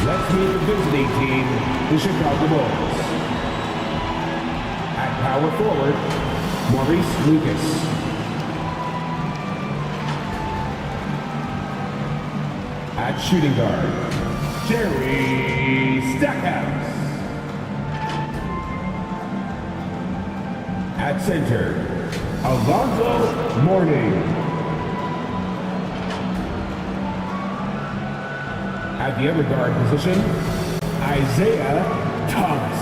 Let's meet the visiting team, the Chicago Bulls. At power forward, Maurice Lucas. At shooting guard, Jerry Stackhouse. At center, Alonzo Mourning. At the other guard position, Isaiah Thomas.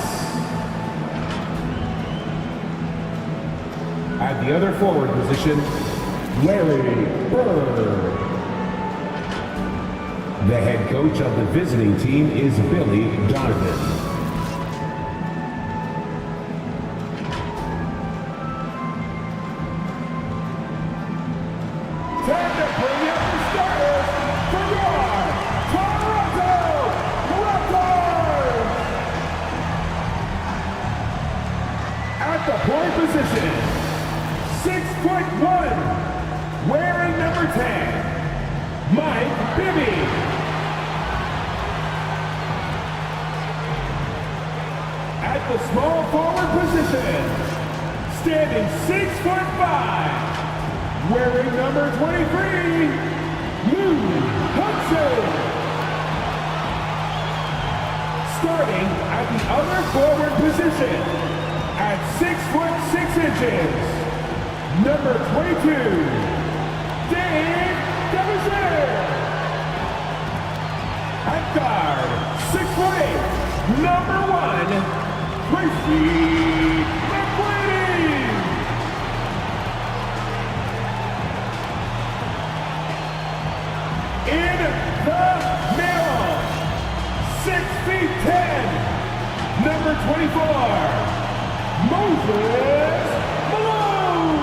At the other forward position, Larry Bird. The head coach of the visiting team is Billy Donovan. Time to bring up the starters for your Toronto Raptors! At the point position, 6'1", wearing number 10, Mike Bibby. At the small forward position, standing 6'5", wearing number 23, Lou Hudson. Starting at the other forward position, at 6'6", number 22, Dave Devonshire. At guard, 6'8", number 1, Tracy McGrady. In the middle, 6'10", number 24, Moses Malone.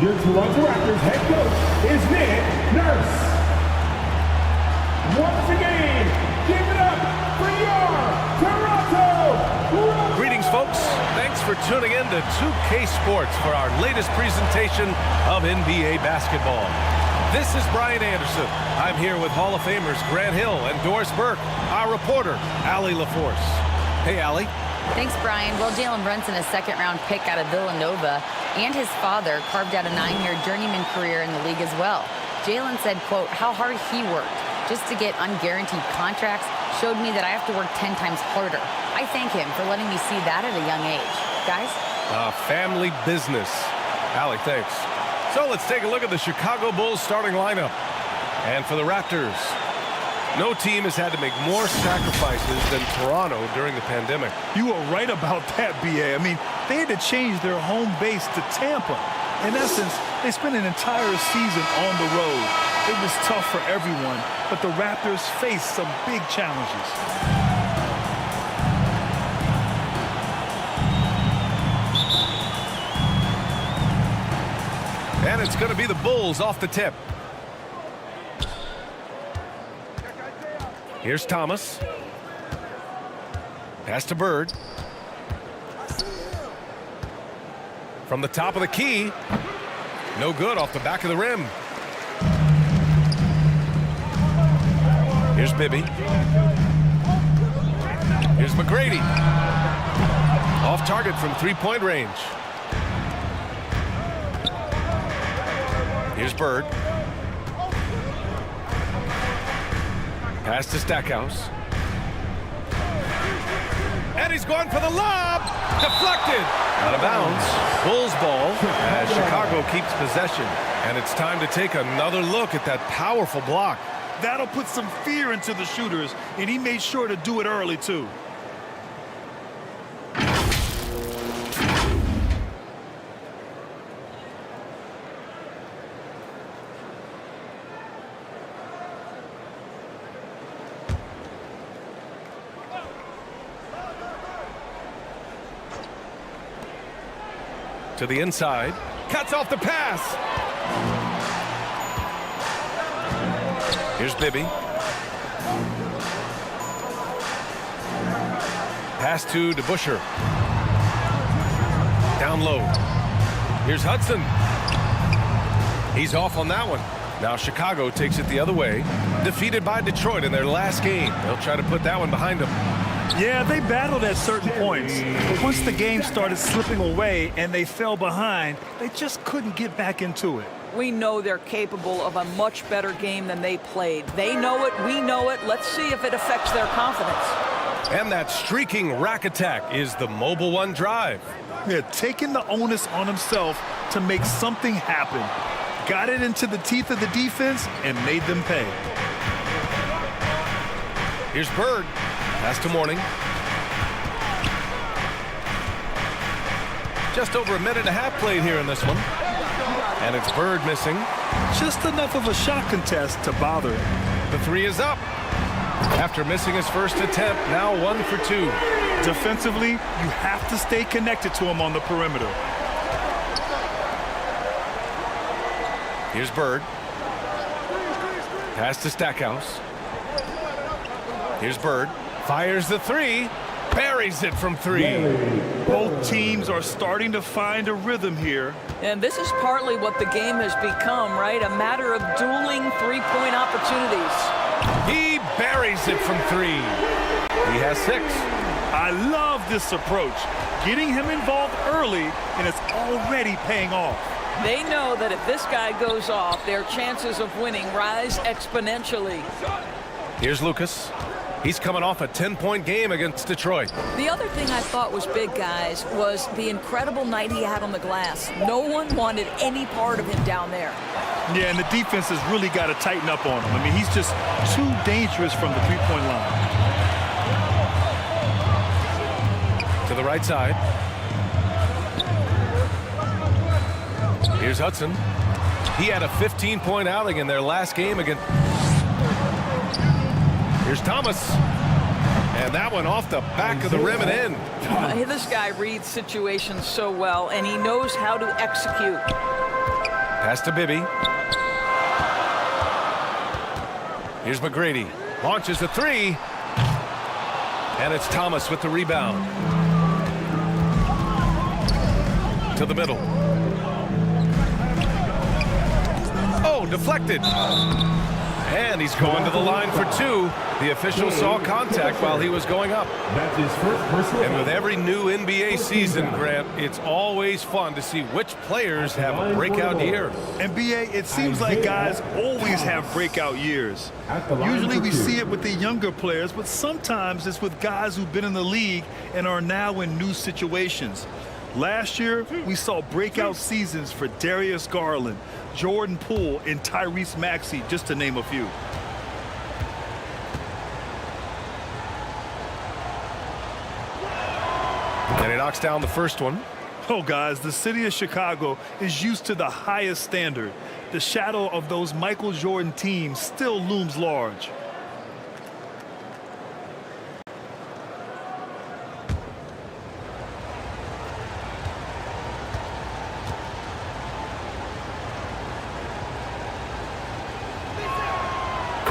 Your Toronto Raptors head coach is Nick Nurse. Once again, give it up for your Toronto Raptors. Greetings, folks. Thanks for tuning in to 2K Sports for our latest presentation of NBA basketball. This is Brian Anderson. I'm here with Hall of Famers Grant Hill and Doris Burke, our reporter, Allie LaForce. Hey, Allie. Thanks, Brian. Well, Jalen Brunson, a second-round pick out of Villanova, and his father carved out a 9-year journeyman career in the league as well. Jalen said, quote, how hard he worked just to get unguaranteed contracts showed me that I have to work 10 times harder. I thank him for letting me see that at a young age. Guys? Family business. Allie, thanks. So let's take a look at the Chicago Bulls starting lineup. And for the Raptors, no team has had to make more sacrifices than Toronto during the pandemic. You are right about that, B.A. I mean, they had to change their home base to Tampa. In essence, they spent an entire season on the road. It was tough for everyone, but the Raptors faced some big challenges. And it's going to be the Bulls off the tip. Here's Thomas. Pass to Bird. From the top of the key. No good off the back of the rim. Here's Bibby. Here's McGrady. Off target from three-point range. Here's Bird. Pass to Stackhouse. And he's going for the lob. Deflected. Out of bounds. Bulls ball as Chicago keeps possession. And it's time to take another look at that powerful block. That'll put some fear into the shooters, and he made sure to do it early, too. To the inside. Cuts off the pass. Here's Bibby. Pass to DeBusschere. Down low. Here's Hudson. He's off on that one. Now Chicago takes it the other way. Defeated by Detroit in their last game. They'll try to put that one behind them. Yeah, they battled at certain points. But once the game started slipping away and they fell behind, they just couldn't get back into it. We know they're capable of a much better game than they played. They know it. We know it. Let's see if it affects their confidence. And that streaking rack attack is the Mobile One drive. Yeah, taking the onus on himself to make something happen. Got it into the teeth of the defense and made them pay. Here's Bird. Pass to Mourning. Just over a minute and a half played here in this one. And it's Bird missing. Just enough of a shot contest to bother him. The three is up. After missing his first attempt, now 1 for 2. Defensively, you have to stay connected to him on the perimeter. Here's Bird. Pass to Stackhouse. Here's Bird. Fires the three. Buries it from 3. Both teams are starting to find a rhythm here. And this is partly what the game has become, right? A matter of dueling three-point opportunities. He buries it from 3. He has 6. I love this approach. Getting him involved early, and it's already paying off. They know that if this guy goes off, their chances of winning rise exponentially. Here's Lucas. He's coming off a 10-point game against Detroit. The other thing I thought was big, guys, was the incredible night he had on the glass. No one wanted any part of him down there. Yeah, and the defense has really got to tighten up on him. I mean, he's just too dangerous from the three-point line. To the right side. Here's Hudson. He had a 15-point outing in their last game against... Here's Thomas. And that one off the back of the rim and in. This guy reads situations so well, and he knows how to execute. Pass to Bibby. Here's McGrady. Launches a 3. And it's Thomas with the rebound. To the middle. Oh, deflected. And he's going to the line for 2. The official saw contact while he was going up. That's his first personal. And with every new NBA season, Grant, it's always fun to see which players have a breakout year. NBA, it seems like guys always have breakout years. Usually we see it with the younger players, but sometimes it's with guys who've been in the league and are now in new situations. Last year, we saw breakout seasons for Darius Garland, Jordan Poole, and Tyrese Maxey, just to name a few. And he knocks down the first one. Oh, guys, the city of Chicago is used to the highest standard. The shadow of those Michael Jordan teams still looms large.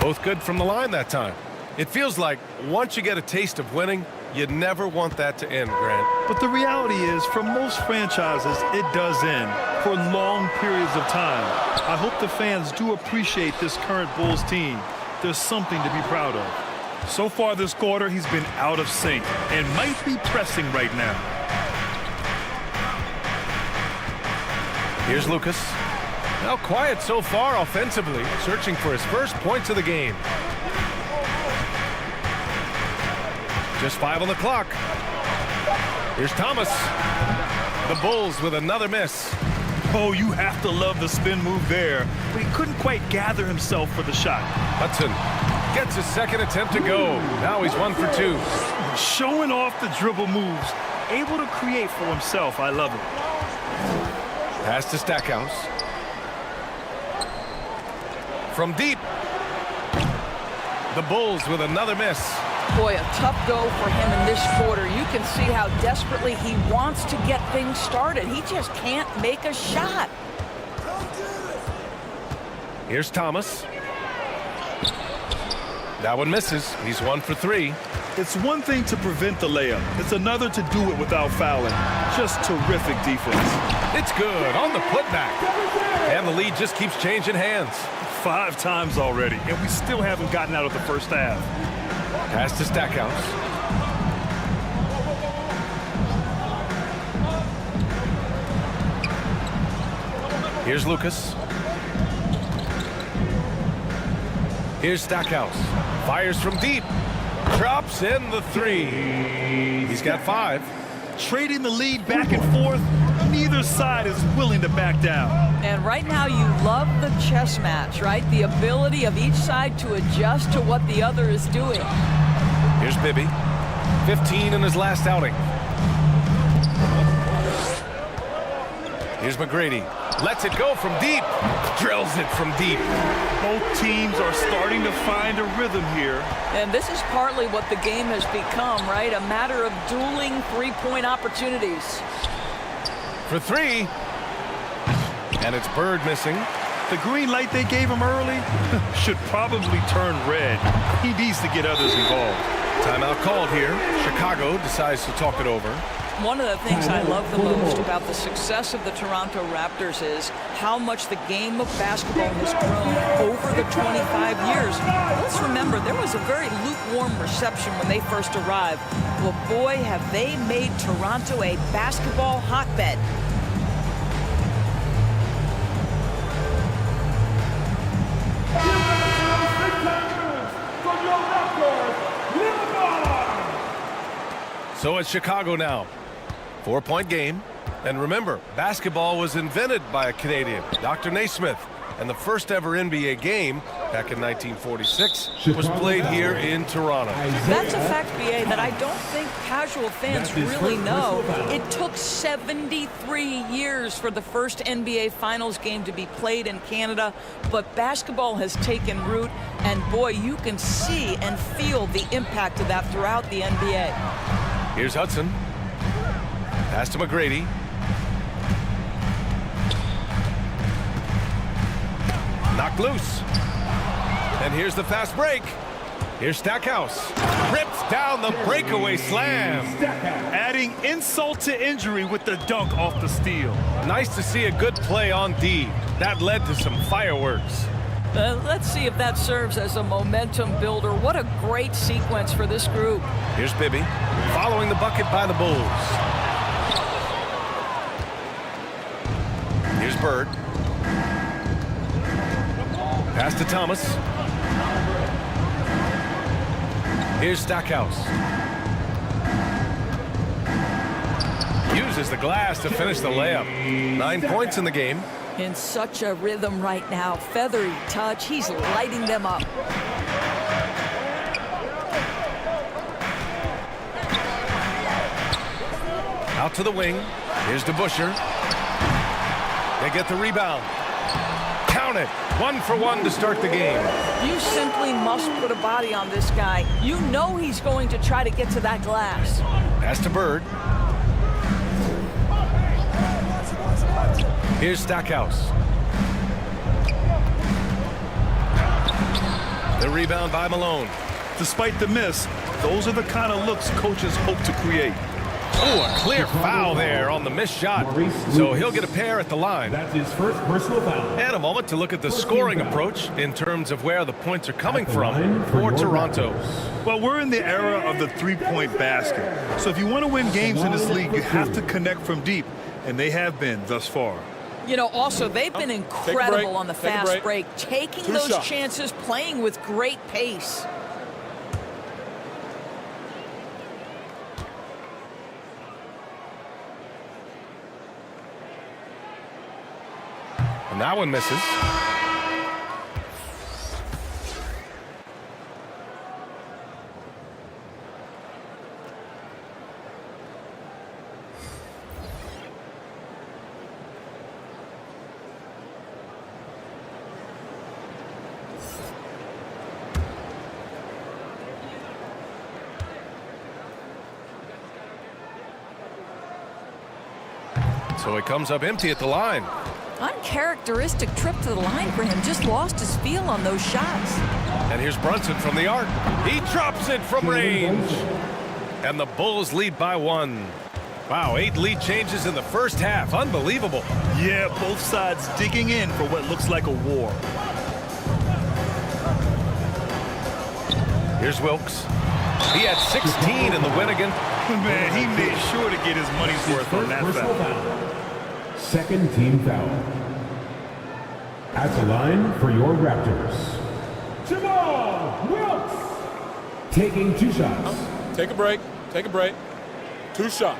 Both good from the line that time. It feels like once you get a taste of winning, you never want that to end, Grant. But the reality is, for most franchises, it does end for long periods of time. I hope the fans do appreciate this current Bulls team. There's something to be proud of. So far this quarter, he's been out of sync and might be pressing right now. Here's Lucas. Now quiet so far offensively, searching for his first points of the game. Just 5 on the clock. Here's Thomas. The Bulls with another miss. Oh, you have to love the spin move there, but he couldn't quite gather himself for the shot. Hudson gets his second attempt to go. Now he's 1 for 2. Showing off the dribble moves, able to create for himself. I love it. Pass to Stackhouse. From deep. The Bulls with another miss. Boy, a tough go for him in this quarter. You can see how desperately he wants to get things started. He just can't make a shot. Here's Thomas. That one misses. He's 1 for 3. It's one thing to prevent the layup. It's another to do it without fouling. Just terrific defense. It's good on the putback. And the lead just keeps changing hands. 5 times already, and we still haven't gotten out of the first half. Pass to Stackhouse. Here's Lucas. Here's Stackhouse. Fires from deep. Drops in the 3. He's got 5. Trading the lead back and forth, neither side is willing to back down. And right now you love the chess match, right? The ability of each side to adjust to what the other is doing. Here's Bibby. 15 in his last outing. Here's McGrady. Lets it go from deep. Drills it from deep. Both teams are starting to find a rhythm here. And this is partly what the game has become, right? A matter of dueling three-point opportunities. For 3. And it's Bird missing. The green light they gave him early should probably turn red. He needs to get others involved. Timeout called here. Chicago decides to talk it over. One of the things I love the most about the success of the Toronto Raptors is how much the game of basketball has grown over the 25 years. Let's remember, there was a very lukewarm reception when they first arrived. Well, boy, have they made Toronto a basketball hotbed. So it's Chicago now. 4-point game. And remember, basketball was invented by a Canadian, Dr. Naismith. And the first ever NBA game, back in 1946, was played here in Toronto. That's a fact, BA, that I don't think casual fans really know. It took 73 years for the first NBA Finals game to be played in Canada, but basketball has taken root, and boy, you can see and feel the impact of that throughout the NBA. Here's Hudson. Pass to McGrady. Knocked loose. And here's the fast break. Here's Stackhouse. Rips down the breakaway slam. Adding insult to injury with the dunk off the steal. Nice to see a good play on D. That led to some fireworks. Let's see if that serves as a momentum builder. What a great sequence for this group. Here's Bibby, following the bucket by the Bulls. Here's Bird. Pass to Thomas. Here's Stackhouse. Uses the glass to finish the layup. 9 points in the game. In such a rhythm right now. Feathery touch. He's lighting them up. Out to the wing. Here's DeBuscher. They get the rebound. Count it. 1 for 1 to start the game. You simply must put a body on this guy. You know he's going to try to get to that glass. Pass to Bird. Here's Stackhouse. The rebound by Malone. Despite the miss, those are the kind of looks coaches hope to create. Oh, a clear foul there on the missed shot. So he'll get a pair at the line. That's his first personal foul. And a moment to look at the scoring approach in terms of where the points are coming from for Toronto. Well, we're in the era of the three-point basket. So if you want to win games in this league, you have to connect from deep, and they have been thus far. You know, also, they've been incredible on the fast break, taking those chances, playing with great pace. And that one misses. So it comes up empty at the line. Uncharacteristic trip to the line for him. Just lost his feel on those shots. And here's Brunson from the arc. He drops it from range. And the Bulls lead by 1. Wow, 8 lead changes in the first half. Unbelievable. Yeah, both sides digging in for what looks like a war. Here's Wilkes. He had 16 in the win again. Man, he made sure to get his money's worth on that foul. Second team foul. At the line for your Raptors, Jamal Wilkes. Taking 2 shots. Take a break. Take a break. 2 shots.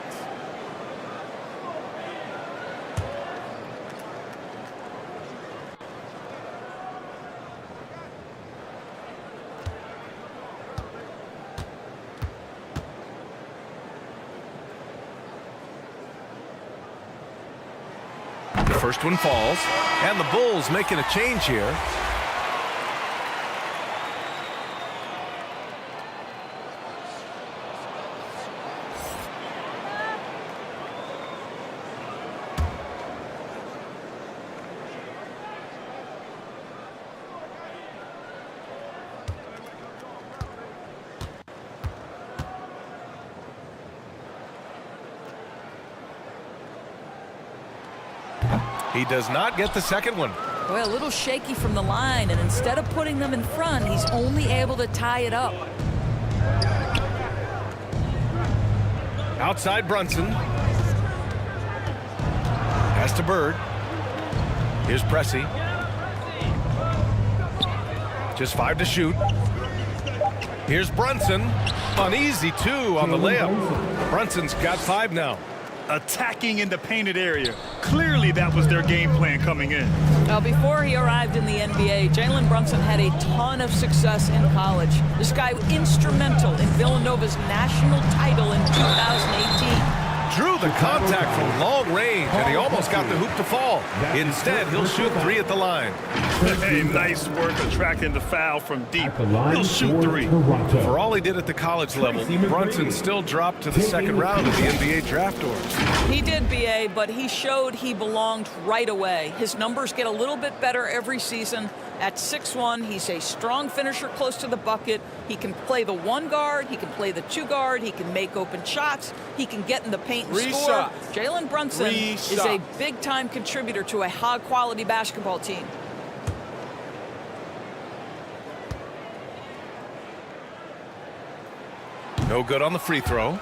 The first one falls, and the Bulls making a change here. He does not get the second one. Well, a little shaky from the line, and instead of putting them in front, he's only able to tie it up. Outside Brunson. Pass to Bird. Here's Pressey. Just 5 to shoot. Here's Brunson. Uneasy 2 on the layup. Brunson's got 5 now. Attacking in the painted area. Clearly that was their game plan coming in. Now, before he arrived in the NBA, Jalen Brunson had a ton of success in college. This guy instrumental in Villanova's national title in 2018. Drew the contact from long range, and he almost got the hoop to fall. Instead, he'll shoot 3 at the line. Hey, nice work attracting the foul from deep. He'll shoot 3. For all he did at the college level, Brunson still dropped to the second round of the NBA draft order. He did, B.A., but he showed he belonged right away. His numbers get a little bit better every season. At 6'1", he's a strong finisher close to the bucket. He can play the 1 guard. He can play the 2 guard. He can make open shots. He can get in the paint and score. Jalen Brunson is a big-time contributor to a high-quality basketball team. No good on the free throw.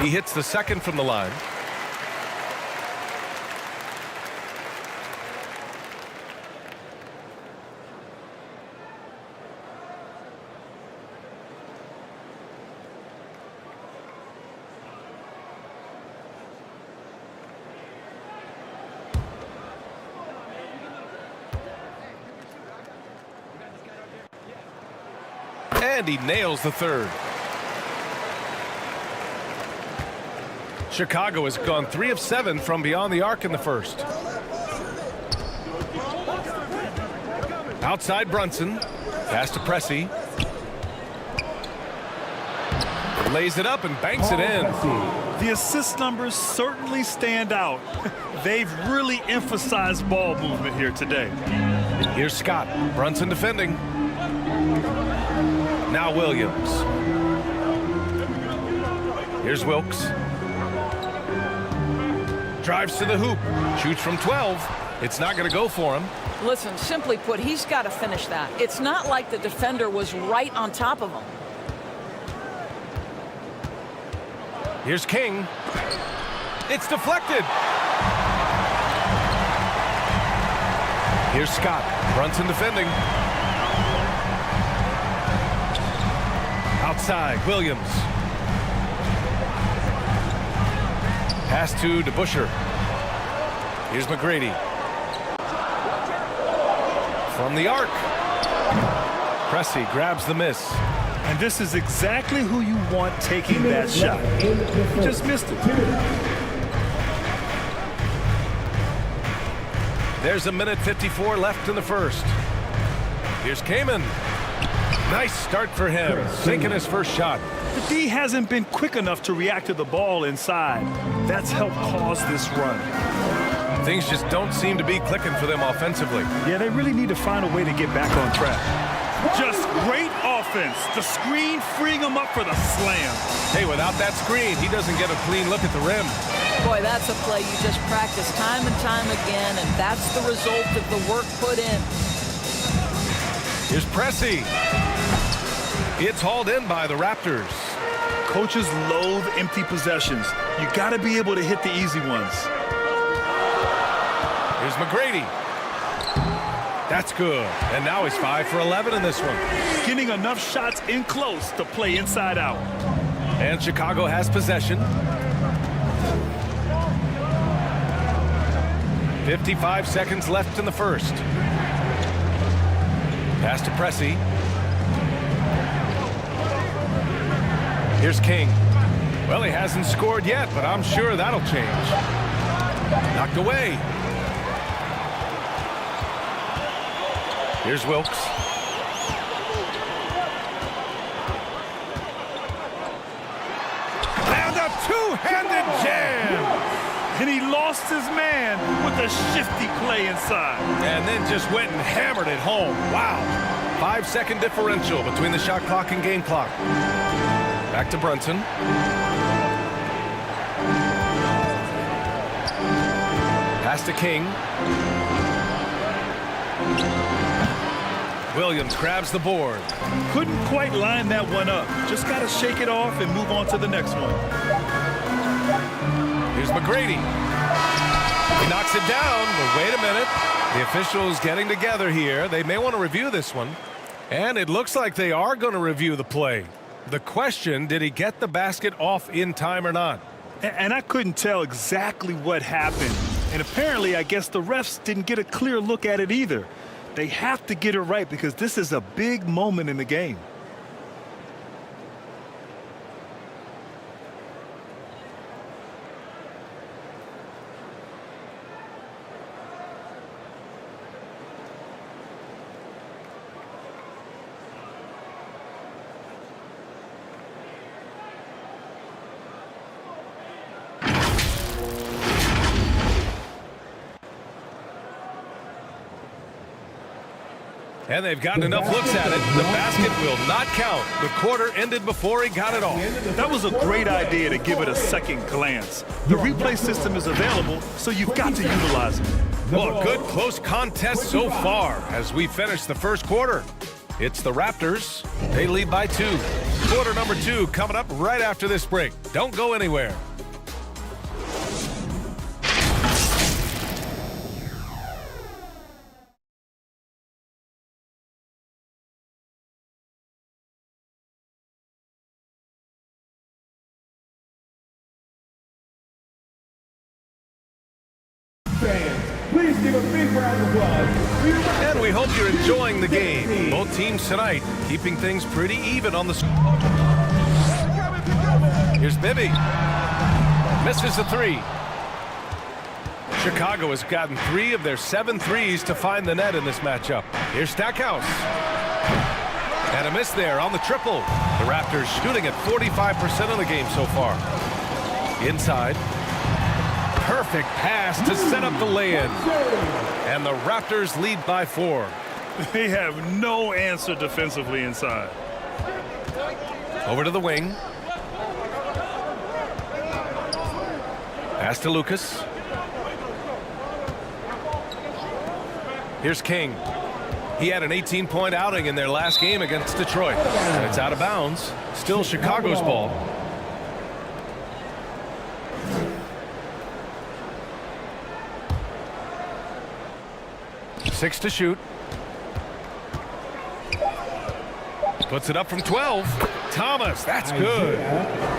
He hits the second from the line. And he nails the third. Chicago has gone 3 of 7 from beyond the arc in the first. Outside Brunson. Pass to Pressey. Lays it up and banks it in. The assist numbers certainly stand out. They've really emphasized ball movement here today. Here's Scott. Brunson defending. Now Williams. Here's Wilkes. Drives to the hoop. Shoots from 12. It's not going to go for him. Listen, simply put, he's got to finish that. It's not like the defender was right on top of him. Here's King. It's deflected. Here's Scott. Brunson defending. Outside, Williams. Pass to DeBusschere. Here's McGrady. From the arc. Pressey grabs the miss. And this is exactly who you want taking that shot. He just missed it. There's a minute 54 left in the first. Here's Kaman. Nice start for him, sinking his first shot. The D hasn't been quick enough to react to the ball inside. That's helped cause this run. Things just don't seem to be clicking for them offensively. Yeah, they really need to find a way to get back on track. Just great offense. The screen freeing him up for the slam. Hey, without that screen, he doesn't get a clean look at the rim. Boy, that's a play you just practice time and time again, and that's the result of the work put in. Here's Pressey. It's hauled in by the Raptors. Coaches loathe empty possessions. You got to be able to hit the easy ones. Here's McGrady. That's good. And now he's 5 for 11 in this one. Getting enough shots in close to play inside out. And Chicago has possession. 55 seconds left in the first. Pass to Pressey. Here's King. Well, he hasn't scored yet, but I'm sure that'll change. Knocked away. Here's Wilkes. And a two-handed jam. And he lost his man with a shifty play inside. And then just went and hammered it home. Wow. 5-second differential between the shot clock and game clock. Back to Brunson. Pass to King. Williams grabs the board. Couldn't quite line that one up. Just got to shake it off and move on to the next one. Here's McGrady. He knocks it down, but wait a minute. The officials getting together here. They may want to review this one. And it looks like they are going to review the play. The question, did he get the basket off in time or not? And I couldn't tell exactly what happened. And apparently, I guess the refs didn't get a clear look at it either. They have to get it right because this is a big moment in the game. And they've gotten enough looks at it. The basket will not count. The quarter ended before he got it off. That was a great idea to give it a second glance. The replay system is available, so you've got to utilize it. Well, a good close contest so far as we finish the first quarter. It's the Raptors. They lead by 2. Quarter number 2 coming up right after this break. Don't go anywhere. Fans, please give a big round of applause. And we hope you're enjoying the game. Both teams tonight keeping things pretty even on the score. Here's Bibby. Misses the 3. Chicago has gotten 3 of their 7 threes to find the net in this matchup. Here's Stackhouse. And a miss there on the triple. The Raptors shooting at 45% of the game so far. Inside. Perfect pass to set up the lay-in. And the Raptors lead by 4. They have no answer defensively inside. Over to the wing. Pass to Lucas. Here's King. He had an 18-point outing in their last game against Detroit. And it's out of bounds. Still Chicago's ball. Six to shoot. Puts it up from 12. Thomas, that's good.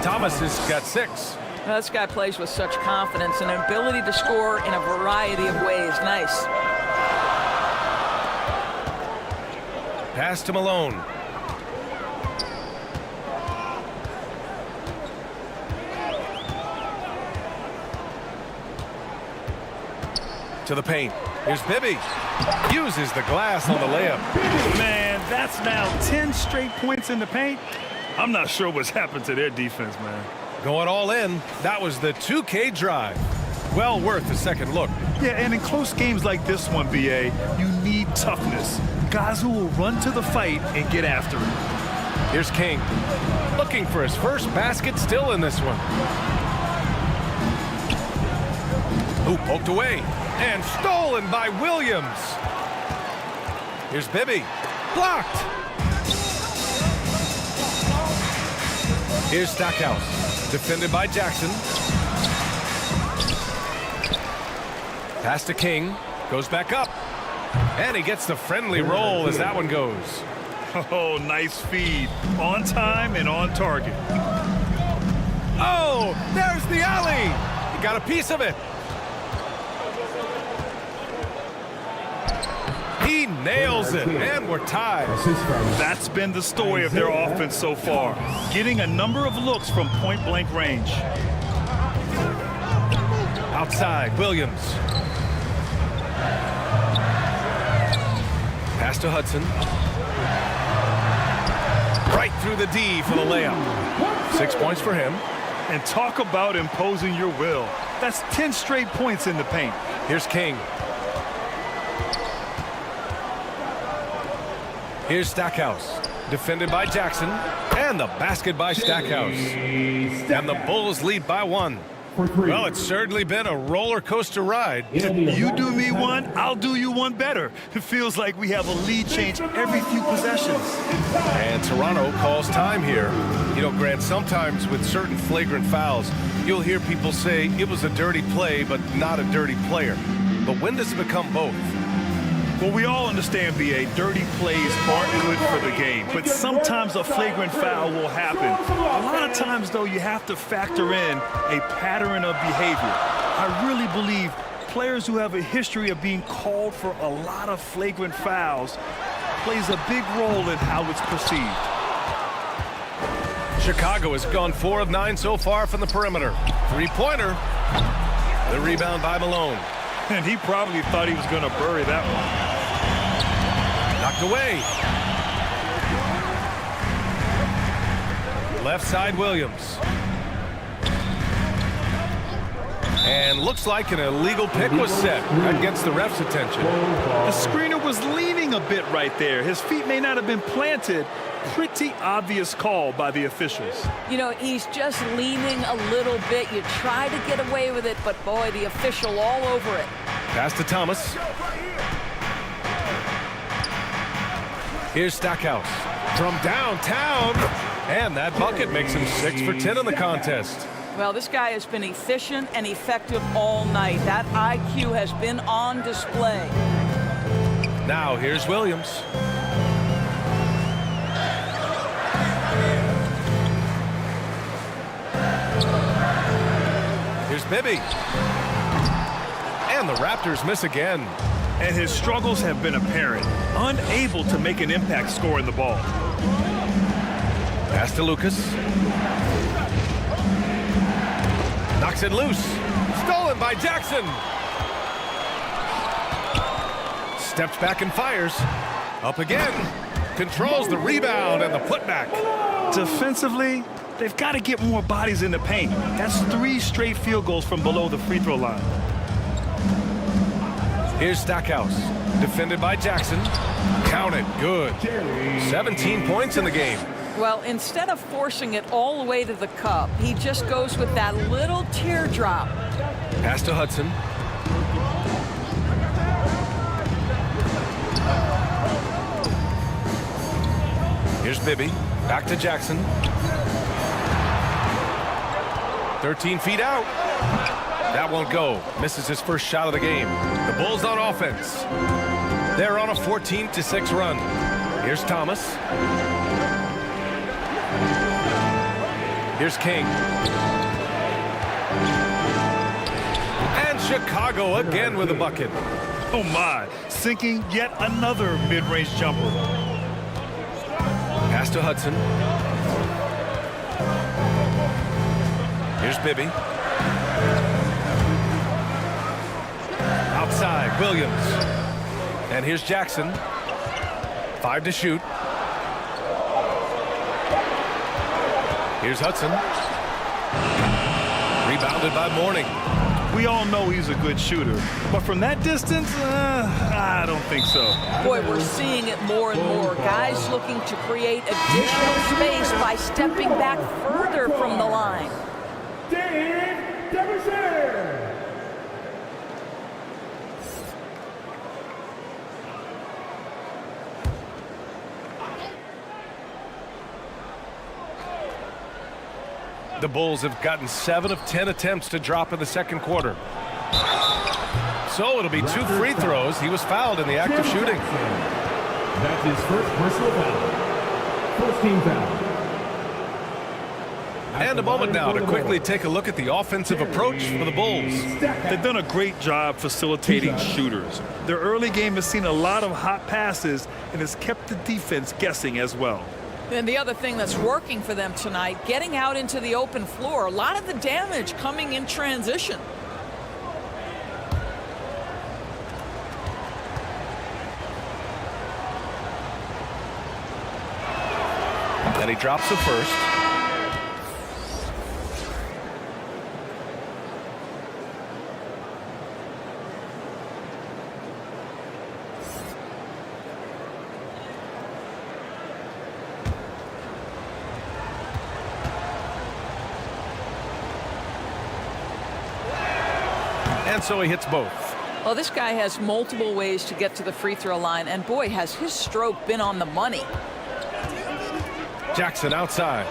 Thomas has got 6. Now, this guy plays with such confidence and an ability to score in a variety of ways. Nice. Pass to Malone. To the paint. Here's Bibby. Uses the glass on the layup. Man, That's now 10 straight points in the paint. I'm not sure what's happened to their defense, man. Going all in. That was the 2K drive. Well worth a second look. Yeah, and in close games like this one, BA, you need toughness. Guys who will run to the fight and get after it. Here's King. Looking for his first basket still in this one. Ooh, poked away. And stolen by Williams. Here's Bibby. Blocked. Here's Stackhouse. Defended by Jackson. Pass to King. Goes back up. And he gets the friendly roll as that one goes. Oh, nice feed. On time and on target. Oh, there's the alley. He got a piece of it. He nails it, and we're tied. That's been the story of their offense so far. Getting a number of looks from point-blank range. Outside, Williams. Pass to Hudson. Right through the D for the layup. 6 points for him. And talk about imposing your will. That's 10 straight points in the paint. Here's King. Here's Stackhouse. Defended by Jackson. And the basket by Stackhouse. And the Bulls lead by 1. Well, it's certainly been a roller coaster ride. You do me one, I'll do you one better. It feels like we have a lead change every few possessions. And Toronto calls time here. You know, Grant, sometimes with certain flagrant fouls, you'll hear people say it was a dirty play, but not a dirty player. But when does it become both? Well, we all understand, BA, dirty plays aren't good for the game, but sometimes a flagrant foul will happen. A lot of times, though, you have to factor in a pattern of behavior. I really believe players who have a history of being called for a lot of flagrant fouls plays a big role in how it's perceived. Chicago has gone 4 of 9 so far from the perimeter. Three-pointer. The rebound by Malone. And he probably thought he was going to bury that one. Knocked away. Left side, Williams. And looks like an illegal pick was set. That gets the ref's attention. The screener was leaning a bit right there. His feet may not have been planted. Pretty obvious call by the officials. You know, he's just leaning a little bit. You try to get away with it, but boy, the official all over it. Pass to Thomas. Here's Stackhouse from downtown. And that bucket makes him 6 for 10 in the contest. Well, this guy has been efficient and effective all night. That IQ has been on display. Now here's Williams. Here's Bibby. And the Raptors miss again. And his struggles have been apparent. Unable to make an impact scoring the ball. Pass to Lucas. Knocks it loose. Stolen by Jackson. Steps back and fires. Up again. Controls the rebound and the putback. Defensively, they've got to get more bodies in the paint. That's 3 straight field goals from below the free throw line. Here's Stackhouse. Defended by Jackson. Counted. Good. 17 points in the game. Well, instead of forcing it all the way to the cup, he just goes with that little teardrop. Pass to Hudson. Here's Bibby. Back to Jackson. 13 feet out. That won't go. Misses his first shot of the game. The Bulls on offense. They're on a 14-6 run. Here's Thomas. Here's King. And Chicago again with a bucket. Oh my, sinking yet another mid-range jumper. Pass to Hudson. Here's Bibby. Outside, Williams. And here's Jackson. 5 to shoot. Here's Hudson. Rebounded by Mourning. We all know he's a good shooter, but from that distance, I don't think so. Boy, we're seeing it more and more. Guys looking to create additional space by stepping back further from the line. The Bulls have gotten 7 of 10 attempts to drop in the second quarter. So it'll be 2 free throws. He was fouled in the act of shooting. That's his first personal foul. First team foul. And a moment now to quickly take a look at the offensive approach for the Bulls. They've done a great job facilitating shooters. Their early game has seen a lot of hot passes and has kept the defense guessing as well. And the other thing that's working for them tonight, getting out into the open floor. A lot of the damage coming in transition. And he drops the first. And so he hits both. Well, this guy has multiple ways to get to the free throw line, and boy, has his stroke been on the money. Jackson outside.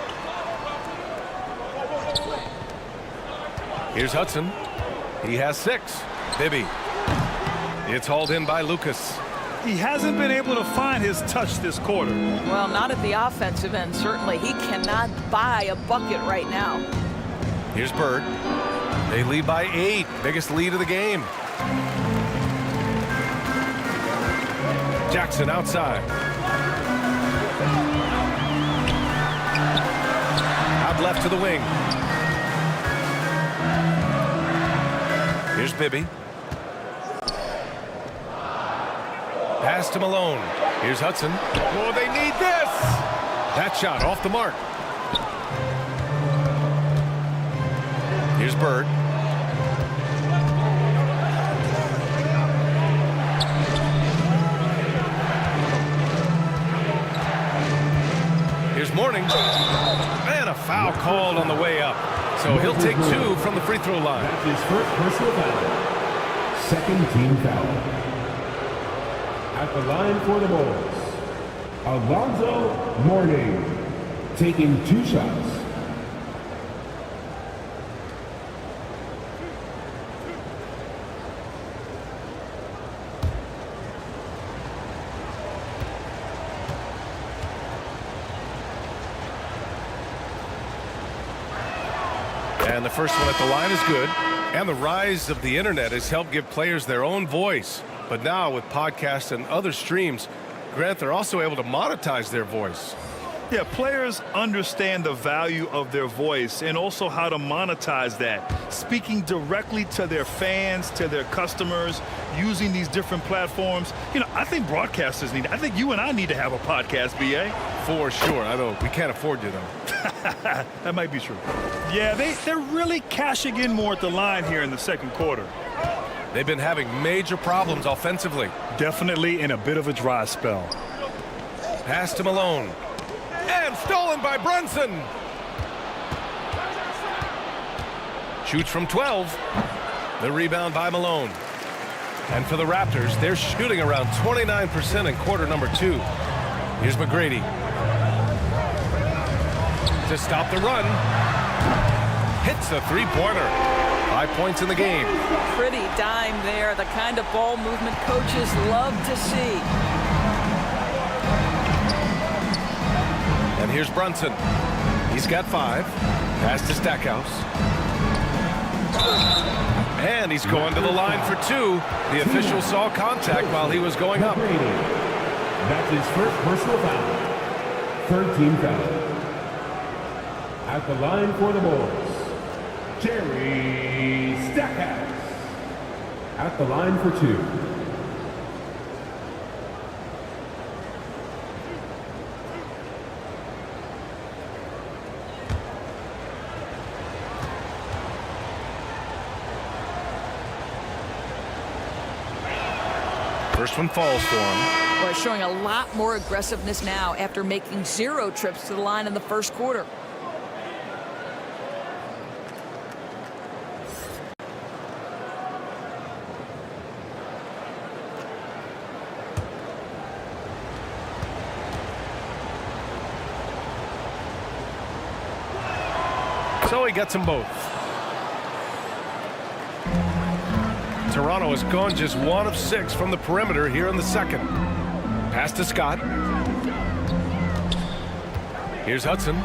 Here's Hudson. He has 6. Bibby. It's hauled in by Lucas. He hasn't been able to find his touch this quarter. Well, not at the offensive end, certainly. He cannot buy a bucket right now. Here's Bird. They lead by 8. Biggest lead of the game. Jackson outside. Out left to the wing. Here's Bibby. Pass to Malone. Here's Hudson. Oh, they need this! That shot off the mark. Here's Bird. Here's Mourning. And a foul called on the way up. So he'll take 2 from the free throw line. That's his first personal foul. Second team foul. At the line for the Bulls, Alonzo Mourning, taking 2 shots. And the first one at the line is good. And the rise of the internet has helped give players their own voice. But now with podcasts and other streams, Grant, they're also able to monetize their voice. Yeah, players understand the value of their voice and also how to monetize that. Speaking directly to their fans, to their customers, using these different platforms. You know, I think broadcasters need, I think you and I need to have a podcast, B.A. For sure. I know we can't afford you, though. That might be true. Yeah, they're really cashing in more at the line here in the second quarter. They've been having major problems offensively. Definitely in a bit of a dry spell. Pass to Malone. And stolen by Brunson. Shoots from 12. The rebound by Malone. And for the Raptors, they're shooting around 29% in quarter number 2. Here's McGrady. To stop the run. Hits the three-pointer. 5 points in the game. Pretty dime there. The kind of ball movement coaches love to see. And here's Brunson. He's got 5. Pass to Stackhouse. And he's going to the line for 2. The official saw contact while he was going up. That's his first personal foul. Third team foul. At the line for the Bulls, Jerry Stackhouse. At the line for 2. First one falls for him. Well, showing a lot more aggressiveness now after making 0 trips to the line in the first quarter. So he gets them both. Toronto has gone just 1 of 6 from the perimeter here in the second. Pass to Scott. Here's Hudson.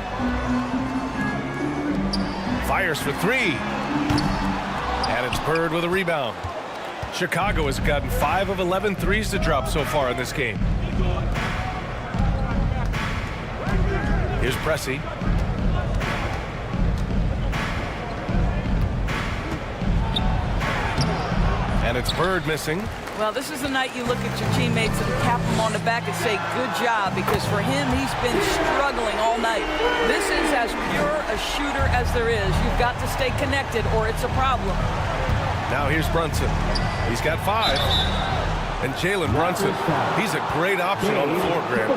Fires for 3. And it's Bird with a rebound. Chicago has gotten 5 of 11 threes to drop so far in this game. Here's Pressey. And it's Bird missing. Well, this is the night you look at your teammates and tap them on the back and say, good job, because for him, he's been struggling all night. This is as pure a shooter as there is. You've got to stay connected or it's a problem. Now here's Brunson. He's got 5. And Jalen Brunson, he's a great option on the floor, Grant.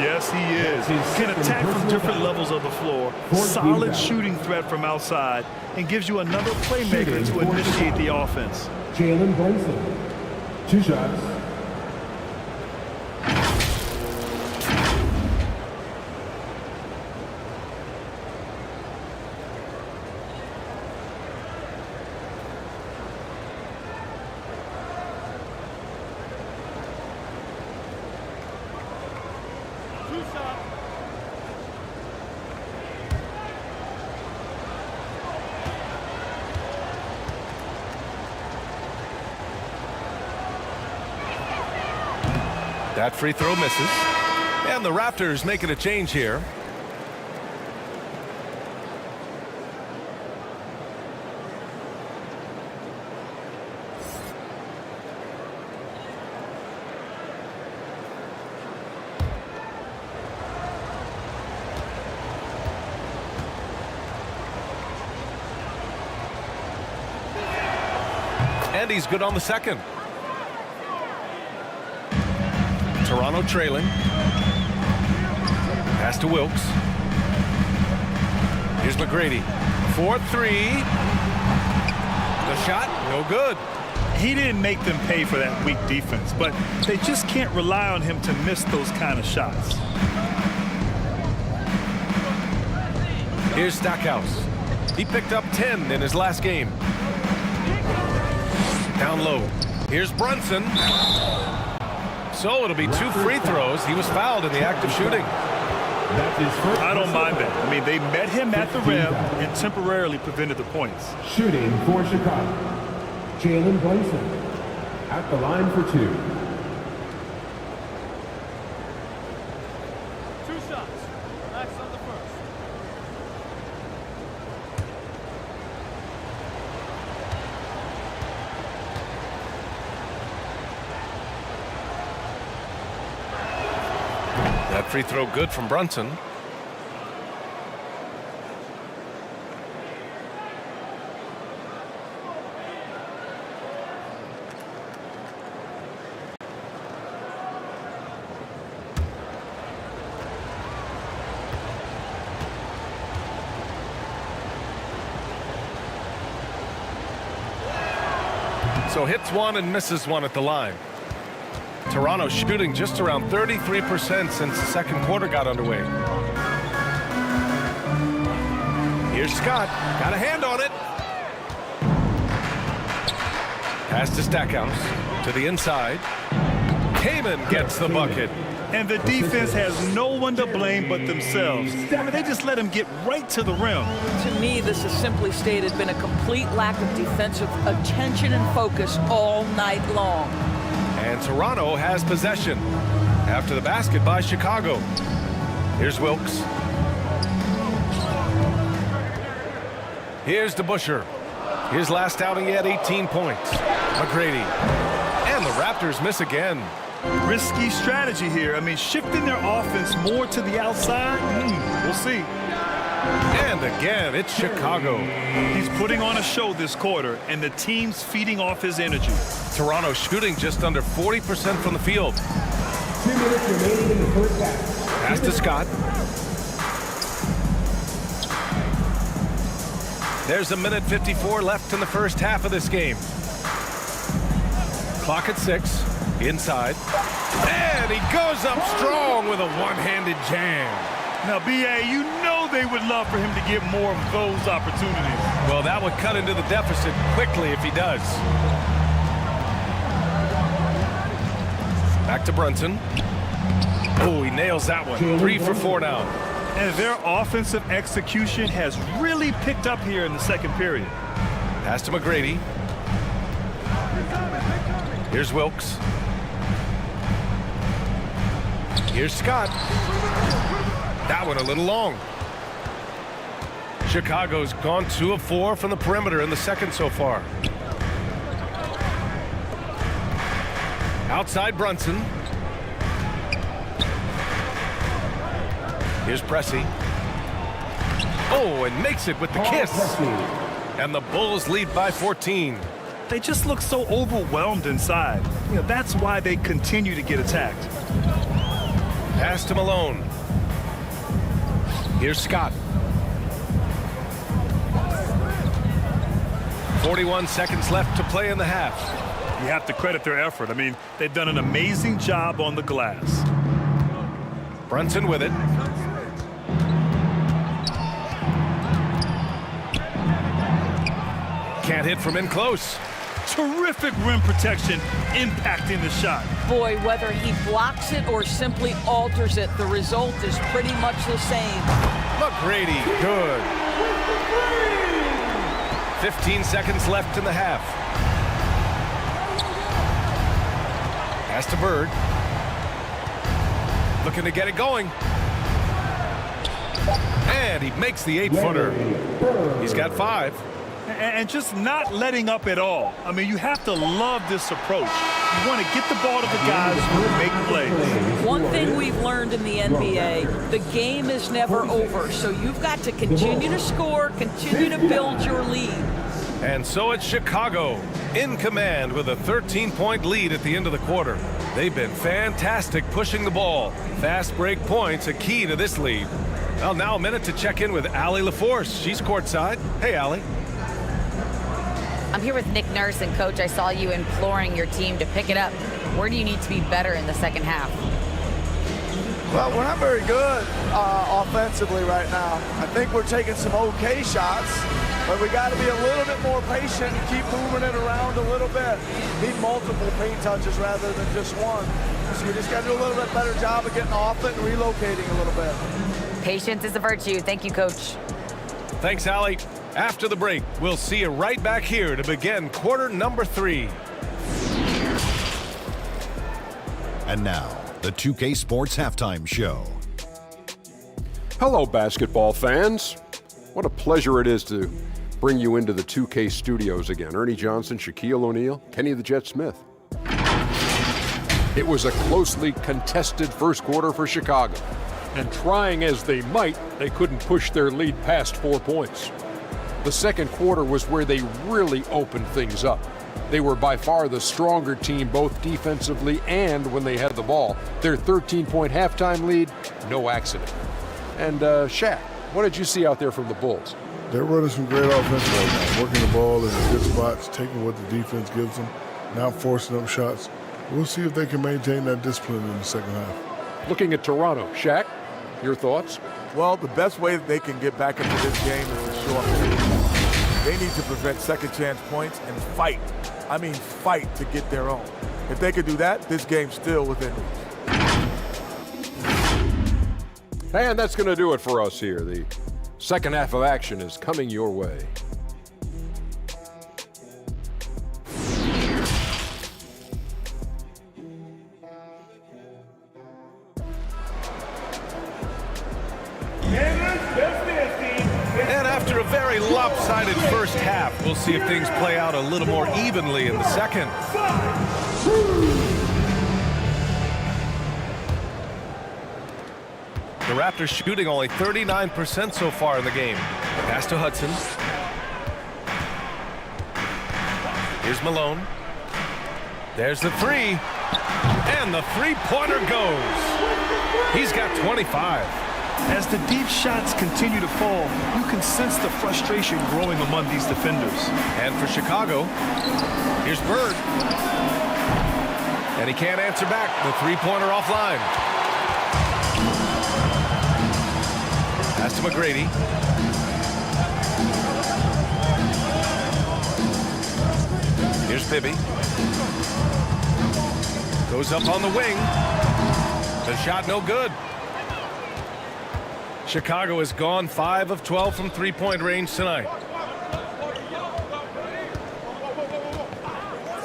Yes, he is. Can attack from different levels of the floor. Solid shooting threat from outside and gives you another playmaker to initiate the offense. Jalen Brunson, 2 shots. That free throw misses. And the Raptors making a change here. And he's good on the second. Toronto trailing. Pass to Wilkes. Here's McGrady. 4-3. The shot, no good. He didn't make them pay for that weak defense, but they just can't rely on him to miss those kind of shots. Here's Stackhouse. He picked up 10 in his last game. Down low. Here's Brunson. So it'll be 2 free throws. He was fouled in the act of shooting. I don't mind that. I mean, they met him at the rim and temporarily prevented the points. Shooting for Chicago, Jalen Brunson at the line for 2. 2 shots. Max on the first. That free throw good from Brunson. So hits 1 and misses 1 at the line. Toronto shooting just around 33% since the second quarter got underway. Here's Scott. Got a hand on it. Pass to Stackhouse. To the inside. Kaman gets the bucket. And the defense has no one to blame but themselves. I mean, they just let him get right to the rim. To me, this has simply stated been a complete lack of defensive attention and focus all night long. And Toronto has possession after the basket by Chicago. Here's Wilkes. Here's DeBusschere. His last outing, he had 18 points. McGrady. And the Raptors miss again. Risky strategy here. I mean, shifting their offense more to the outside, we'll see. And again, it's Chicago. He's putting on a show this quarter, and the team's feeding off his energy. Toronto shooting just under 40% from the field. 2 minutes remaining in the first half. Pass to Scott. There's 1:54 left in the first half of this game. Clock at 6. Inside. And he goes up strong with a one-handed jam. Now, B.A., you know they would love for him to get more of those opportunities. Well, that would cut into the deficit quickly if he does. Back to Brunson. Oh, he nails that one. 3 for 4 now. And their offensive execution has really picked up here in the second period. Pass to McGrady. Here's Wilkes. Here's Scott. That one a little long. Chicago's gone 2 of 4 from the perimeter in the second so far. Outside Brunson. Here's Pressey. Oh, and makes it with the kiss. And the Bulls lead by 14. They just look so overwhelmed inside. You know, that's why they continue to get attacked. Pass to Malone. Here's Scott. 41 seconds left to play in the half. You have to credit their effort. I mean, they've done an amazing job on the glass. Brunson with it. Can't hit from in close. Terrific rim protection impacting the shot. Boy, whether he blocks it or simply alters it, the result is pretty much the same. McGrady, good. 15 seconds left in the half. Pass to Bird. Looking to get it going. And he makes the 8-footer. He's got 5. And just not letting up at all. I mean, you have to love this approach. You want to get the ball to the guys who make plays. One thing we've learned in the NBA, the game is never over. So you've got to continue to score, continue to build your lead. And so it's Chicago in command with a 13-point lead at the end of the quarter. They've been fantastic pushing the ball. Fast break points a key to this lead. Well, now a minute to check in with Allie LaForce. She's courtside. Hey, Allie. I'm here with Nick Nurse, and Coach, I saw you imploring your team to pick it up. Where do you need to be better in the second half? Well, we're not very good offensively right now. I think we're taking some okay shots, but we got to be a little bit more patient and keep moving it around a little bit. Need multiple paint touches rather than just one. So we just got to do a little bit better job of getting off it and relocating a little bit. Patience is a virtue. Thank you, Coach. Thanks, Allie. After the break, we'll see you right back here to begin quarter number 3. And now, the 2K Sports Halftime Show. Hello, basketball fans. What a pleasure it is to bring you into the 2K studios again. Ernie Johnson, Shaquille O'Neal, Kenny the Jet Smith. It was a closely contested first quarter for Chicago. And trying as they might, they couldn't push their lead past 4 points. The second quarter was where they really opened things up. They were by far the stronger team, both defensively and when they had the ball. Their 13-point halftime lead, no accident. And Shaq, what did you see out there from the Bulls? They're running some great offense right now, working the ball in the good spots, taking what the defense gives them, not forcing up shots. We'll see if they can maintain that discipline in the second half. Looking at Toronto, Shaq, your thoughts? Well, the best way that they can get back into this game is to show up. They need to prevent second chance points and fight. I mean, fight to get their own. If they could do that, this game's still within reach. And that's going to do it for us here. The second half of action is coming your way. And after a very lopsided first half, we'll see if things play out a little more evenly in the second. The Raptors shooting only 39% so far in the game. Pass to Hudson. Here's Malone. There's the three. And the three-pointer goes. He's got 25. As the deep shots continue to fall, you can sense the frustration growing among these defenders. And for Chicago, here's Bird. And he can't answer back. The three-pointer offline. Pass to McGrady. Here's Bibby. Goes up on the wing. The shot no good. Chicago has gone 5 of 12 from three-point range tonight.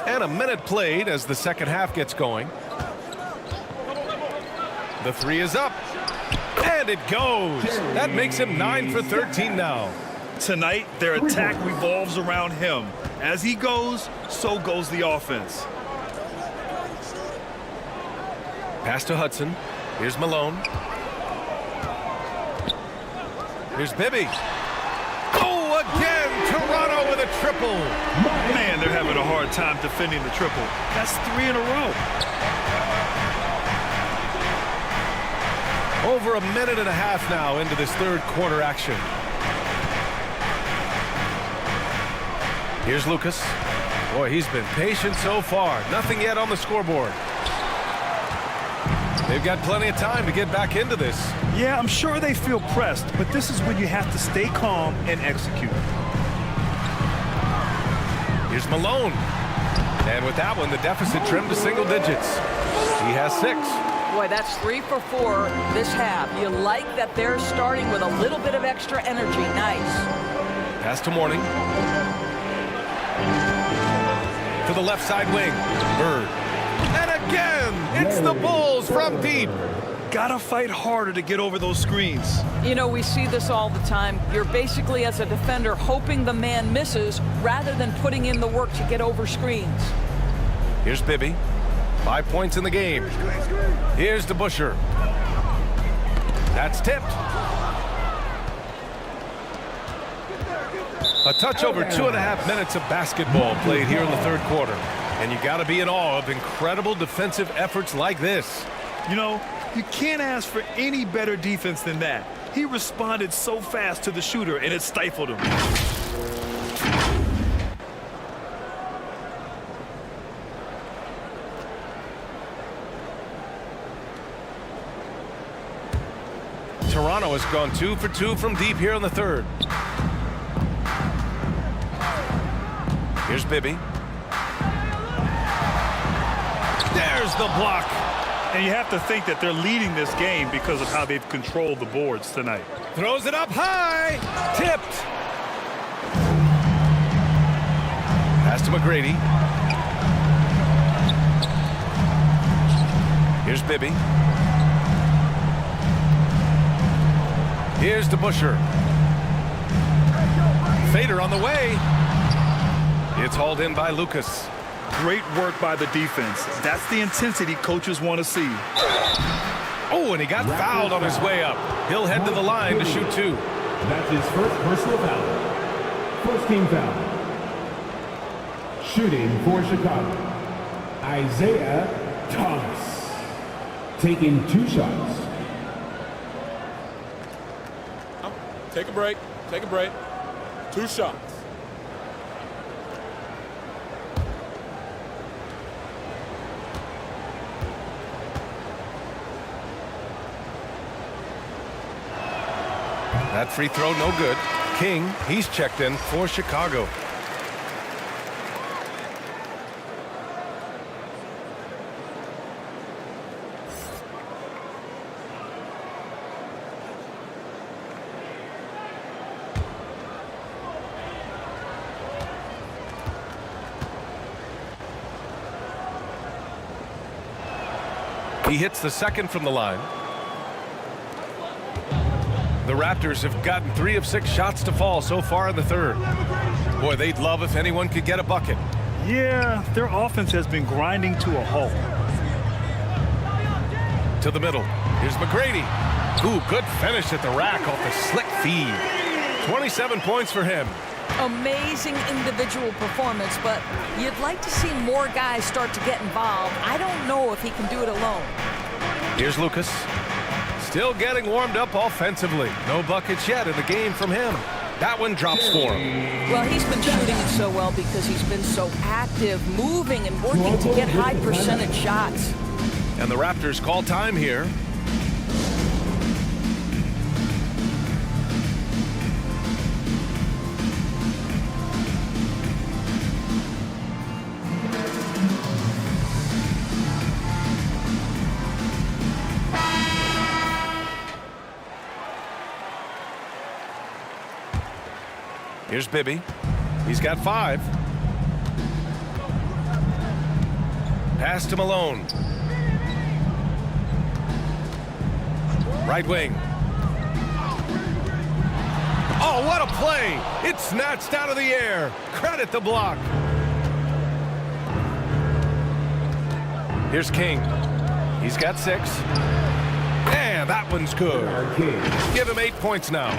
And a minute played as the second half gets going. The three is up. And it goes. That makes him 9 for 13 now. Tonight, their attack revolves around him. As he goes, so goes the offense. Pass to Hudson. Here's Malone. Here's Bibby. Oh, again, Toronto with a triple. Man, they're having a hard time defending the triple. That's 3 in a row. Over a minute and a half now into this third quarter action. Here's Lucas. Boy, he's been patient so far. Nothing yet on the scoreboard. They've got plenty of time to get back into this. Yeah, I'm sure they feel pressed, but this is when you have to stay calm and execute. Here's Malone. And with that one, the deficit trimmed to single digits. He has 6. Boy, that's 3 for 4 this half. You like that they're starting with a little bit of extra energy. Nice. Pass to Mourning. To the left side wing. Bird. And again, it's the Bulls from deep. Gotta fight harder to get over those screens. You know, we see this all the time. You're basically, as a defender, hoping the man misses rather than putting in the work to get over screens. Here's Bibby. 5 points in the game. Here's DeBusschere. That's tipped. A touch over 2.5 minutes of basketball played here in the third quarter. And you got to be in awe of incredible defensive efforts like this. You know, you can't ask for any better defense than that. He responded so fast to the shooter, and it stifled him. Toronto has gone 2 for 2 from deep here in the third. Here's Bibby. There's the block. And you have to think that they're leading this game because of how they've controlled the boards tonight. Throws it up high. Tipped. Pass to McGrady. Here's Bibby. Here's DeBusschere. Fader on the way. It's hauled in by Lucas. Great work by the defense. That's the intensity coaches want to see. Oh, and he got fouled on his way up. He'll head to the line to shoot 2. That's his first personal foul. First team foul. Shooting for Chicago, Isaiah Thomas. Taking 2 shots. Take a break. Take a break. 2 shots. That free throw no good. King, he's checked in for Chicago. He hits the second from the line. The Raptors have gotten 3 of 6 shots to fall so far in the third. Boy, they'd love if anyone could get a bucket. Yeah, their offense has been grinding to a halt. To the middle. Here's McGrady. Ooh, good finish at the rack off the slick feed. 27 points for him. Amazing individual performance, but you'd like to see more guys start to get involved. I don't know if he can do it alone. Here's Lucas. Still getting warmed up offensively. No buckets yet in the game from him. That one drops for him. Well, he's been shooting it so well because he's been so active, moving and working to get high percentage shots. And the Raptors call time here. Here's Bibby. He's got 5. Pass to Malone. Right wing. Oh, what a play! It's snatched out of the air. Credit the block. Here's King. He's got 6. And that one's good. Give him 8 points now.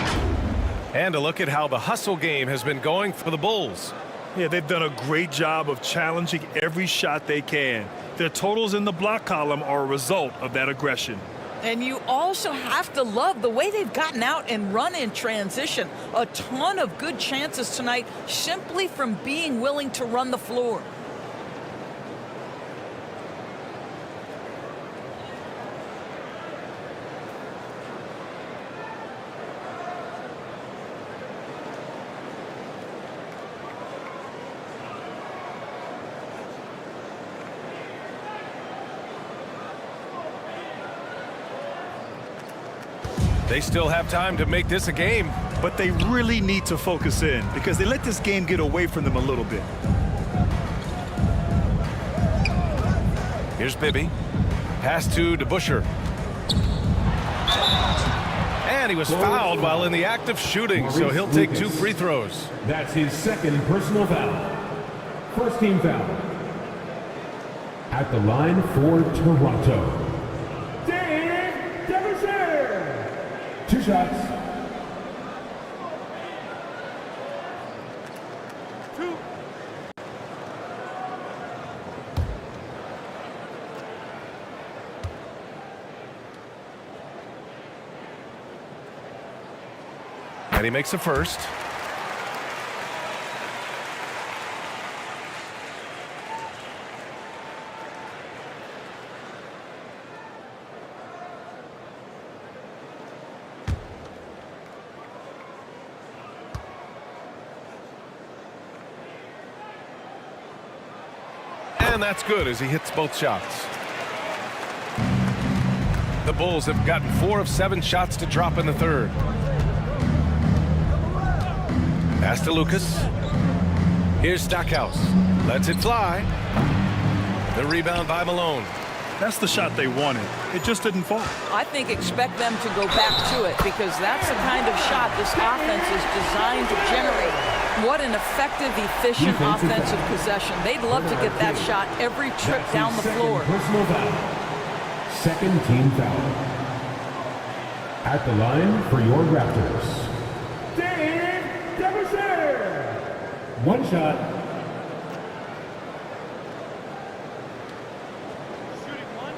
And a look at how the hustle game has been going for the Bulls. Yeah, they've done a great job of challenging every shot they can. Their totals in the block column are a result of that aggression. And you also have to love the way they've gotten out and run in transition. A ton of good chances tonight simply from being willing to run the floor. They still have time to make this a game. But they really need to focus in because they let this game get away from them a little bit. Here's Bibby. Pass to DeBusschere. And he was fouled while in the act of shooting, so he'll take 2 free throws. That's his second personal foul. First team foul. At the line for Toronto. 2 shots. 2. And he makes the first. And that's good as he hits both shots. The Bulls have gotten 4 of 7 shots to drop in the third. Pass to Lucas. Here's Stackhouse. Lets it fly. The rebound by Malone. That's the shot they wanted. It just didn't fall. I think expect them to go back to it because that's the kind of shot this offense is designed to generate. What an effective, efficient offensive possession. They'd love to get that shot every trip down the floor. Personal foul. Second team foul. At the line for your Raptors. Dave DeBusschere. 1 shot. Shooting 1.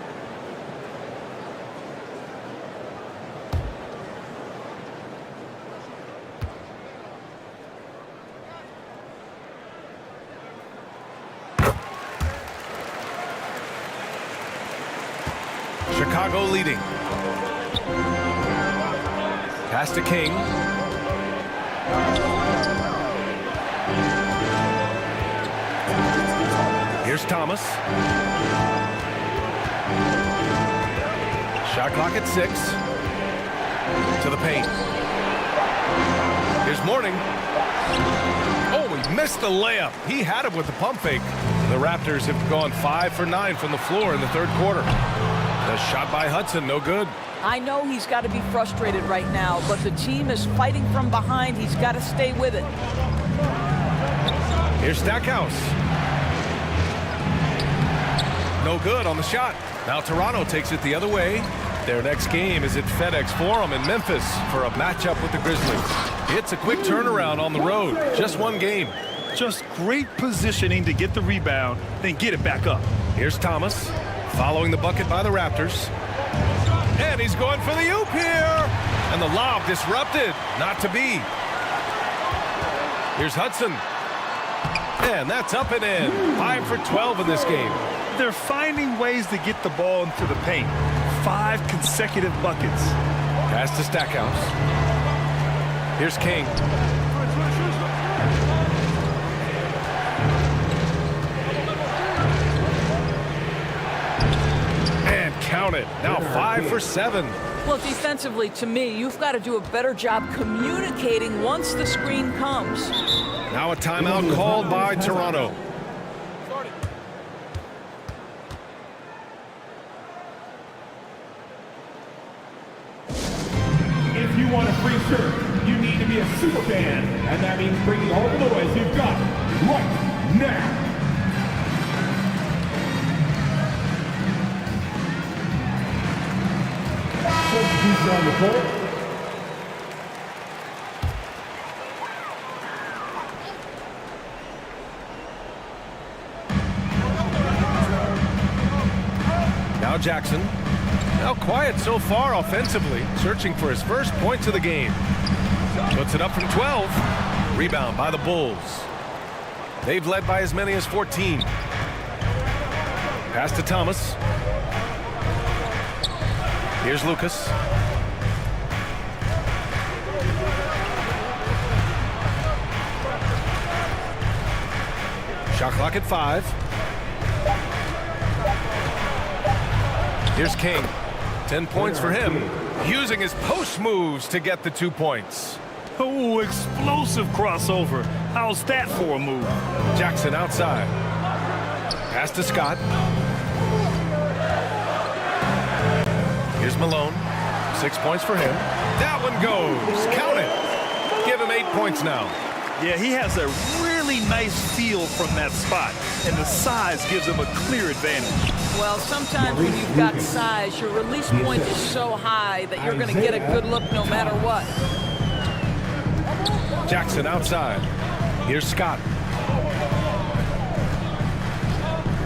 Chicago leading. Pass to King. Here's Thomas. Shot clock at 6. To the paint. Here's Mourning. Oh, he missed the layup. He had it with the pump fake. The Raptors have gone 5 for 9 from the floor in the third quarter. The shot by Hudson, no good. I know he's got to be frustrated right now, but the team is fighting from behind. He's got to stay with it. Here's Stackhouse. No good on the shot. Now Toronto takes it the other way. Their next game is at FedEx Forum in Memphis for a matchup with the Grizzlies. It's a quick turnaround on the road. Just one game. Just great positioning to get the rebound, then get it back up. Here's Thomas following the bucket by the Raptors. And he's going for the oop here. And the lob disrupted. Not to be. Here's Hudson. And that's up and in. 5 for 12 in this game. They're finding ways to get the ball into the paint. 5 consecutive buckets. Pass to Stackhouse. Here's King. And count it. Now 5 for 7. Well, defensively, to me, you've got to do a better job communicating once the screen comes. Now a timeout called by Toronto. If you want a free shirt, you need to be a super fan, and that means bringing all the noise you've got right now. Substitution on the court. Now Jackson. Now quiet so far offensively, searching for his first points of the game. Puts it up from 12. Rebound by the Bulls. They've led by as many as 14. Pass to Thomas. Here's Lucas. Shot clock at 5. Here's King. 10 points for him. Using his post moves to get the 2 points. Oh, explosive crossover. How's that for a move? Jackson outside. Pass to Scott. Here's Malone. 6 points for him. That one goes. Count it. Give him 8 points now. Yeah, he has a really nice feel from that spot, and the size gives him a clear advantage. Well, sometimes when you've got size, your release point is so high that you're going to get a good look no matter what. Jackson outside. Here's Scott.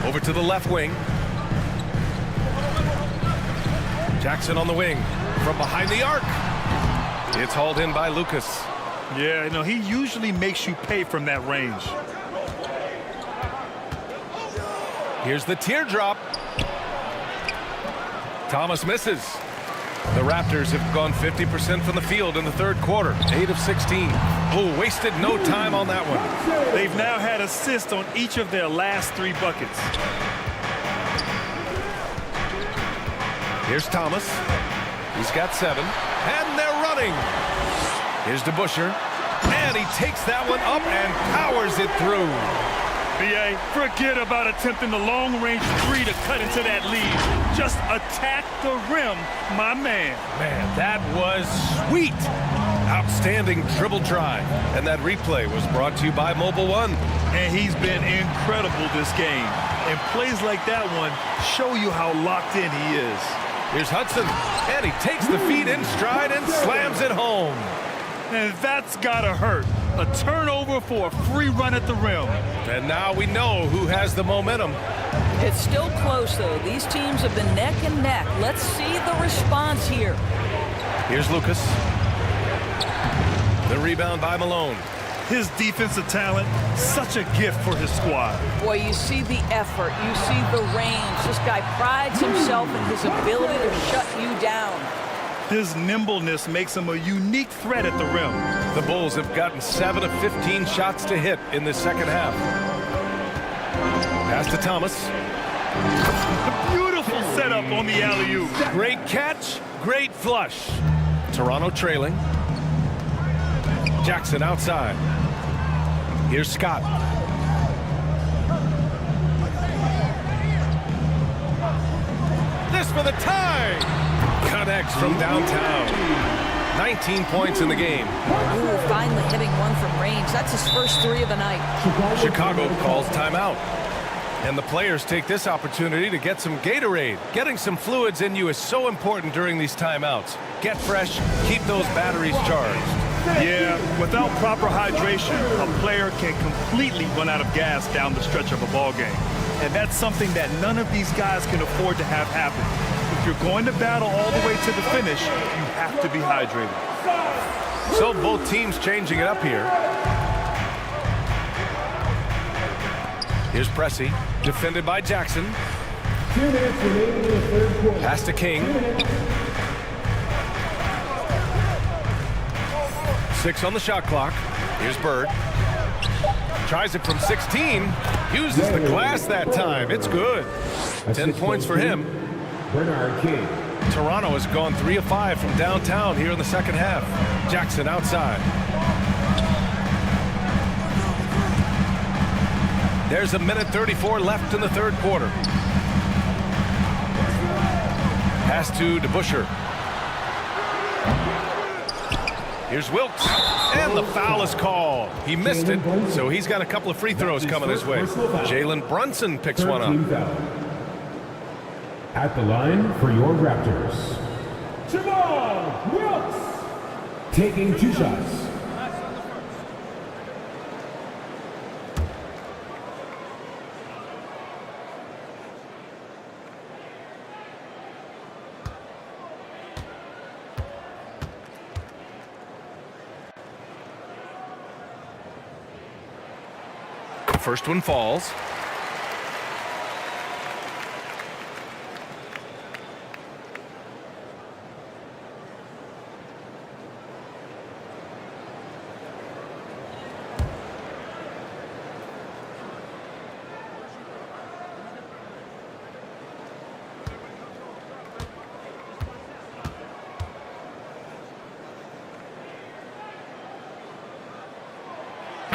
Over to the left wing. Jackson on the wing. From behind the arc. It's hauled in by Lucas. Yeah, no, he usually makes you pay from that range. Here's the teardrop. Thomas misses. The Raptors have gone 50% from the field in the third quarter. 8 of 16. Oh, wasted no time on that one. They've now had assists on each of their last 3 buckets. Here's Thomas. He's got 7. And they're running. Here's DeBuscher. And he takes that one up and powers it through. B.A., forget about attempting the long-range 3 to cut into that lead. Just attack the rim, my man. Man, that was sweet. Outstanding dribble drive. And that replay was brought to you by Mobile One. And he's been incredible this game. And plays like that one show you how locked in he is. Here's Hudson. And he takes the feet in stride and slams it home. And that's gotta hurt. A turnover for a free run at the rim. And now we know who has the momentum. It's still close, though. These teams have been neck and neck. Let's see the response here. Here's Lucas. The rebound by Malone. His defensive talent, such a gift for his squad. Boy, you see the effort. You see the range. This guy prides himself in his ability to shut you down. His nimbleness makes him a unique threat at the rim. The Bulls have gotten 7 of 15 shots to hit in the second half. Pass to Thomas. Beautiful setup on the alley-oop. Great catch, great flush. Toronto trailing. Jackson outside. Here's Scott. This for the tie. Connects from downtown. 19 points in the game. Ooh, finally hitting one from range. That's his first 3 of the night. Chicago calls timeout. And the players take this opportunity to get some Gatorade. Getting some fluids in you is so important during these timeouts. Get fresh, keep those batteries charged. Yeah, without proper hydration, a player can completely run out of gas down the stretch of a ball game. And that's something that none of these guys can afford to have happen. If you're going to battle all the way to the finish, you have to be hydrated. So both teams changing it up here. Here's Pressey, defended by Jackson. 2 minutes remaining in the third quarter. Pass to King. 6 on the shot clock. Here's Bird. Tries it from 16. Uses the glass that time. It's good. 10 points for him. Bernard King. Toronto has gone 3 of 5 from downtown here in the second half. Jackson outside. There's 1:34 left in the third quarter. Pass to DeBusschere. Here's Wilkes. And the foul is called. He missed it, so he's got a couple of free throws coming his way. Jalen Brunson picks one up. At the line for your Raptors, Jamal Wilkes, taking 2 shots. First one falls.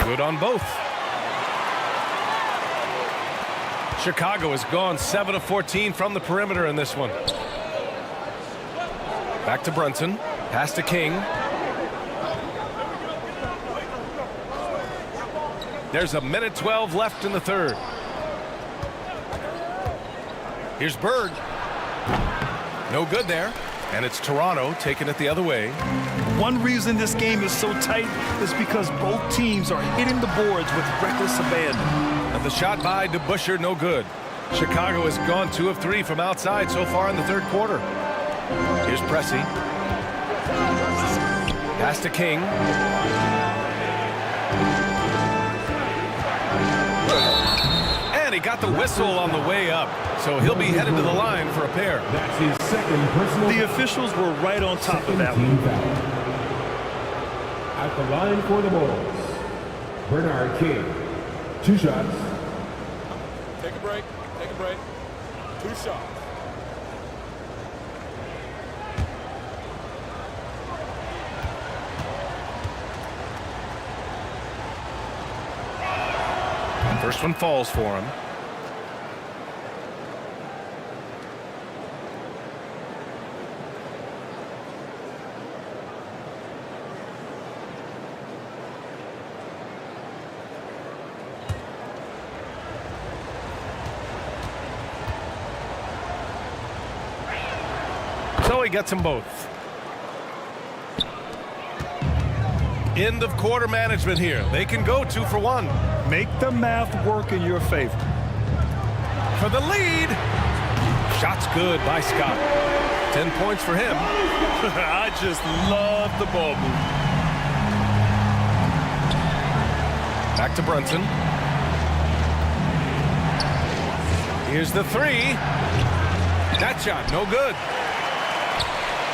Good on both. Chicago has gone 7 of 14 from the perimeter in this one. Back to Brunson. Pass to King. There's 1:12 left in the third. Here's Bird. No good there. And it's Toronto taking it the other way. One reason this game is so tight is because both teams are hitting the boards with reckless abandon. And the shot by DeBusschere, no good. Chicago has gone 2 of 3 from outside so far in the third quarter. Here's Pressey. Pass to King. And he got the whistle on the way up. So he'll be headed to the line for a pair. That's his second personal. The officials were right on top of that one. At the line for the Bulls, Bernard King. 2 shots. Take a break. Take a break. 2 shots. First one falls for him. So he gets them both. End of quarter management here. They can go 2 for 1. Make the math work in your favor. For the lead. Shot's good by Scott. 10 points for him. I just love the ball move. Back to Brunson. Here's the 3. That shot, no good.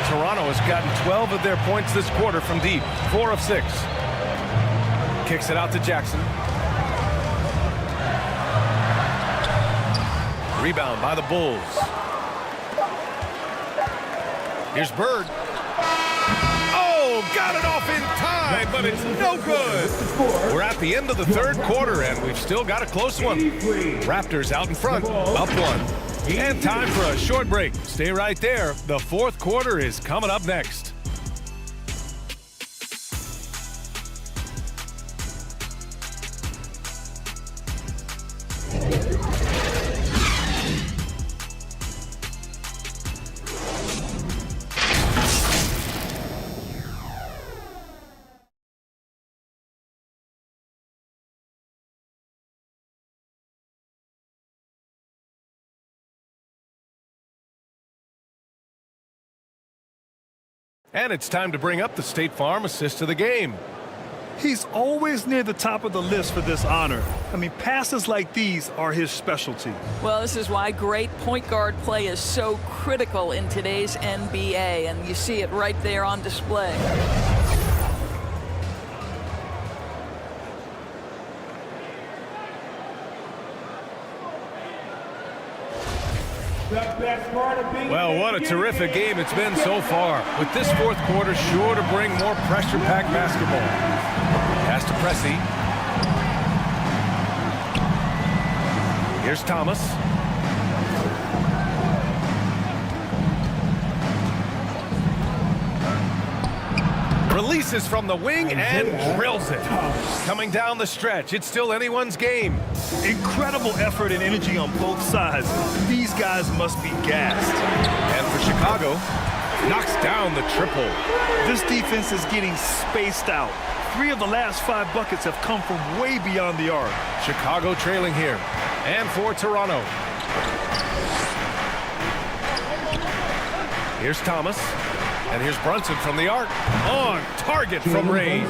Toronto has gotten 12 of their points this quarter from deep. 4 of 6. Kicks it out to Jackson. Rebound by the Bulls. Here's Bird. Oh, got it off in time, but it's no good. We're at the end of the third quarter, and we've still got a close one. Raptors out in front, up 1. And time for a short break. Stay right there. The fourth quarter is coming up next. And it's time to bring up the State Farm assist of the game. He's always near the top of the list for this honor. I mean, passes like these are his specialty. Well, this is why great point guard play is so critical in today's NBA, and you see it right there on display. Well, what a terrific game it's been so far. With this fourth quarter sure to bring more pressure-packed basketball. Pass to Tracy. Here's Thomas. Releases from the wing and drills it. Coming down the stretch, it's still anyone's game. Incredible effort and energy on both sides. These guys must be gassed. And for Chicago, knocks down the triple. This defense is getting spaced out. 3 of the last 5 buckets have come from way beyond the arc. Chicago trailing here. And for Toronto. Here's Thomas. And here's Brunson from the arc. On target from range.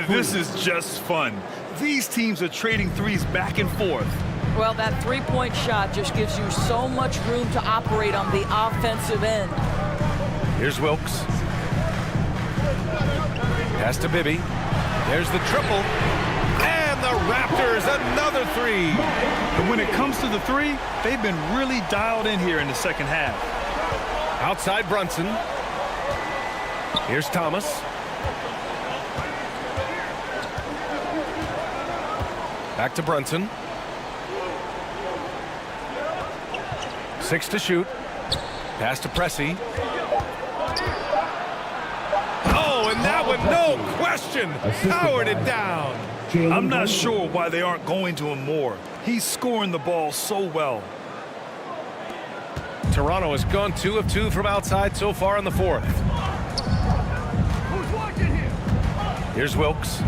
This is just fun. These teams are trading threes back and forth. Well, that three-point shot just gives you so much room to operate on the offensive end. Here's Wilkes. Pass to Bibby. There's the triple. And the Raptors, another three. And when it comes to the three, they've been really dialed in here in the second half. Outside Brunson. Here's Thomas. Back to Brunson. 6 to shoot. Pass to Tracy. Oh, and that one, no question, powered it down. I'm not sure why they aren't going to him more. He's scoring the ball so well. Toronto has gone 2 of 2 from outside so far in the fourth. Here's Wilkes.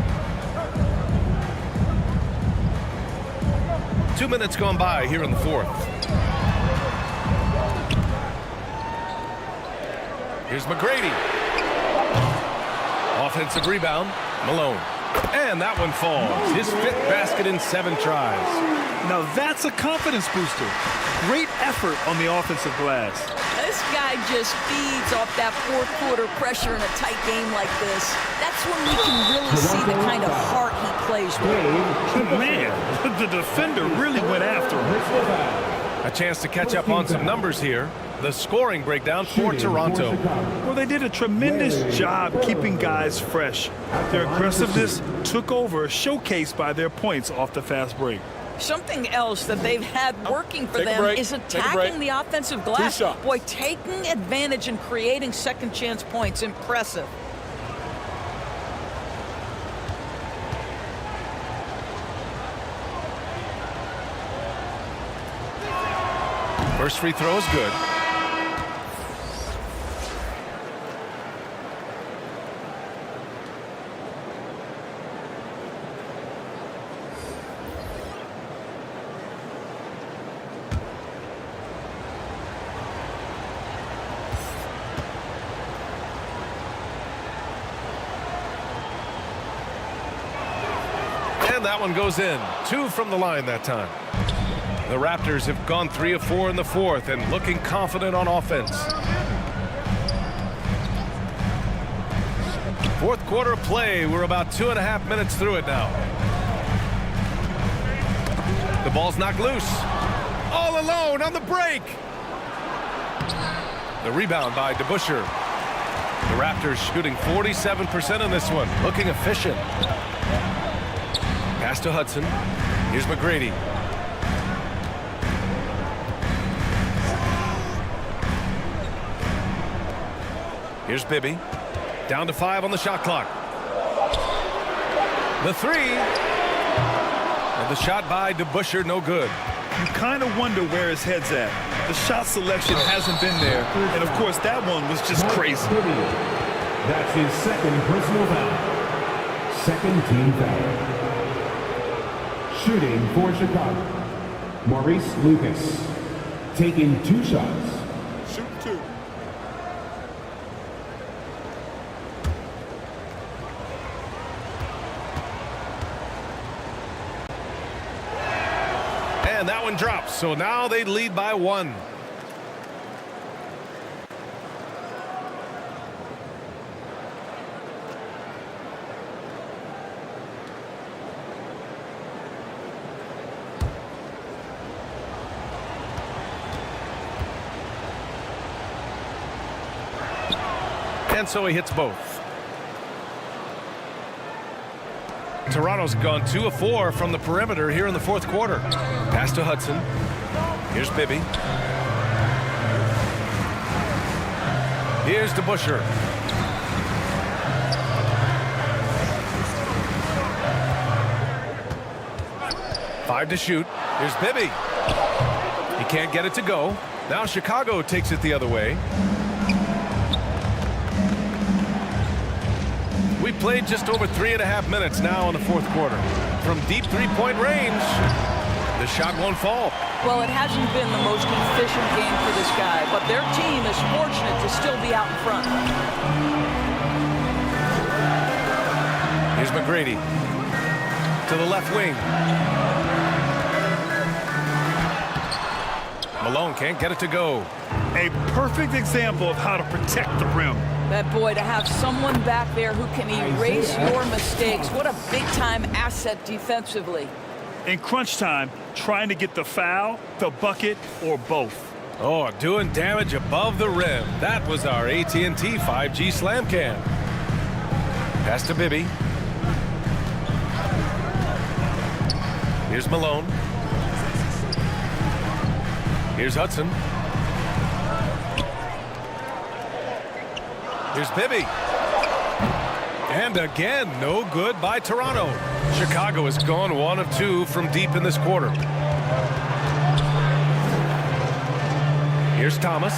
2 minutes gone by here in the fourth. Here's McGrady. Offensive rebound, Malone. And that one falls. His 5th basket in 7 tries. Now that's a confidence booster. Great effort on the offensive glass. This guy just feeds off that fourth quarter pressure in a tight game like this. That's when we can really see the kind of heart he plays with. Man, the defender really went after him. A chance to catch up on some numbers here. The scoring breakdown for Toronto. Well, they did a tremendous job keeping guys fresh. Their aggressiveness took over, showcased by their points off the fast break. Something else that they've had working for them is attacking the offensive glass. Boy, taking advantage and creating second chance points. Impressive. First free throw is good. And that one goes in. 2 from the line that time. The Raptors have gone 3 of 4 in the fourth and looking confident on offense. Fourth quarter of play. We're about 2.5 minutes through it now. The ball's knocked loose. All alone on the break. The rebound by DeBusschere. The Raptors shooting 47% in this one. Looking efficient. Pass to Hudson. Here's McGrady. Here's Bibby. Down to 5 on the shot clock. The 3. And the shot by DeBusschere, no good. You kind of wonder where his head's at. The shot selection hasn't been there. And, of course, that one was just crazy. That's his 2nd personal foul. 2nd team foul. Shooting for Chicago, Maurice Lucas. Taking 2 shots. Shoot 2. And that one drops. So now they lead by 1. And so he hits both. Toronto's gone 2 of 4 from the perimeter here in the fourth quarter. Pass to Hudson. Here's Bibby. Here's DeBusschere. Five to shoot. Here's Bibby. He can't get it to go. Now Chicago takes it the other way. We played just over 3.5 minutes now in the fourth quarter. From deep three-point range, the shot won't fall. Well, it hasn't been the most efficient game for this guy, but their team is fortunate to still be out in front. Here's McGrady to the left wing. Malone can't get it to go. A perfect example of how to protect the rim. That boy, to have someone back there who can erase your mistakes, what a big-time asset defensively. In crunch time, trying to get the foul, the bucket, or both. Oh, doing damage above the rim. That was our AT&T 5G slam cam. Pass to Bibby. Here's Malone. Here's Hudson. Here's Bibby. And again, no good by Toronto. Chicago has gone 1 of 2 from deep in this quarter. Here's Thomas.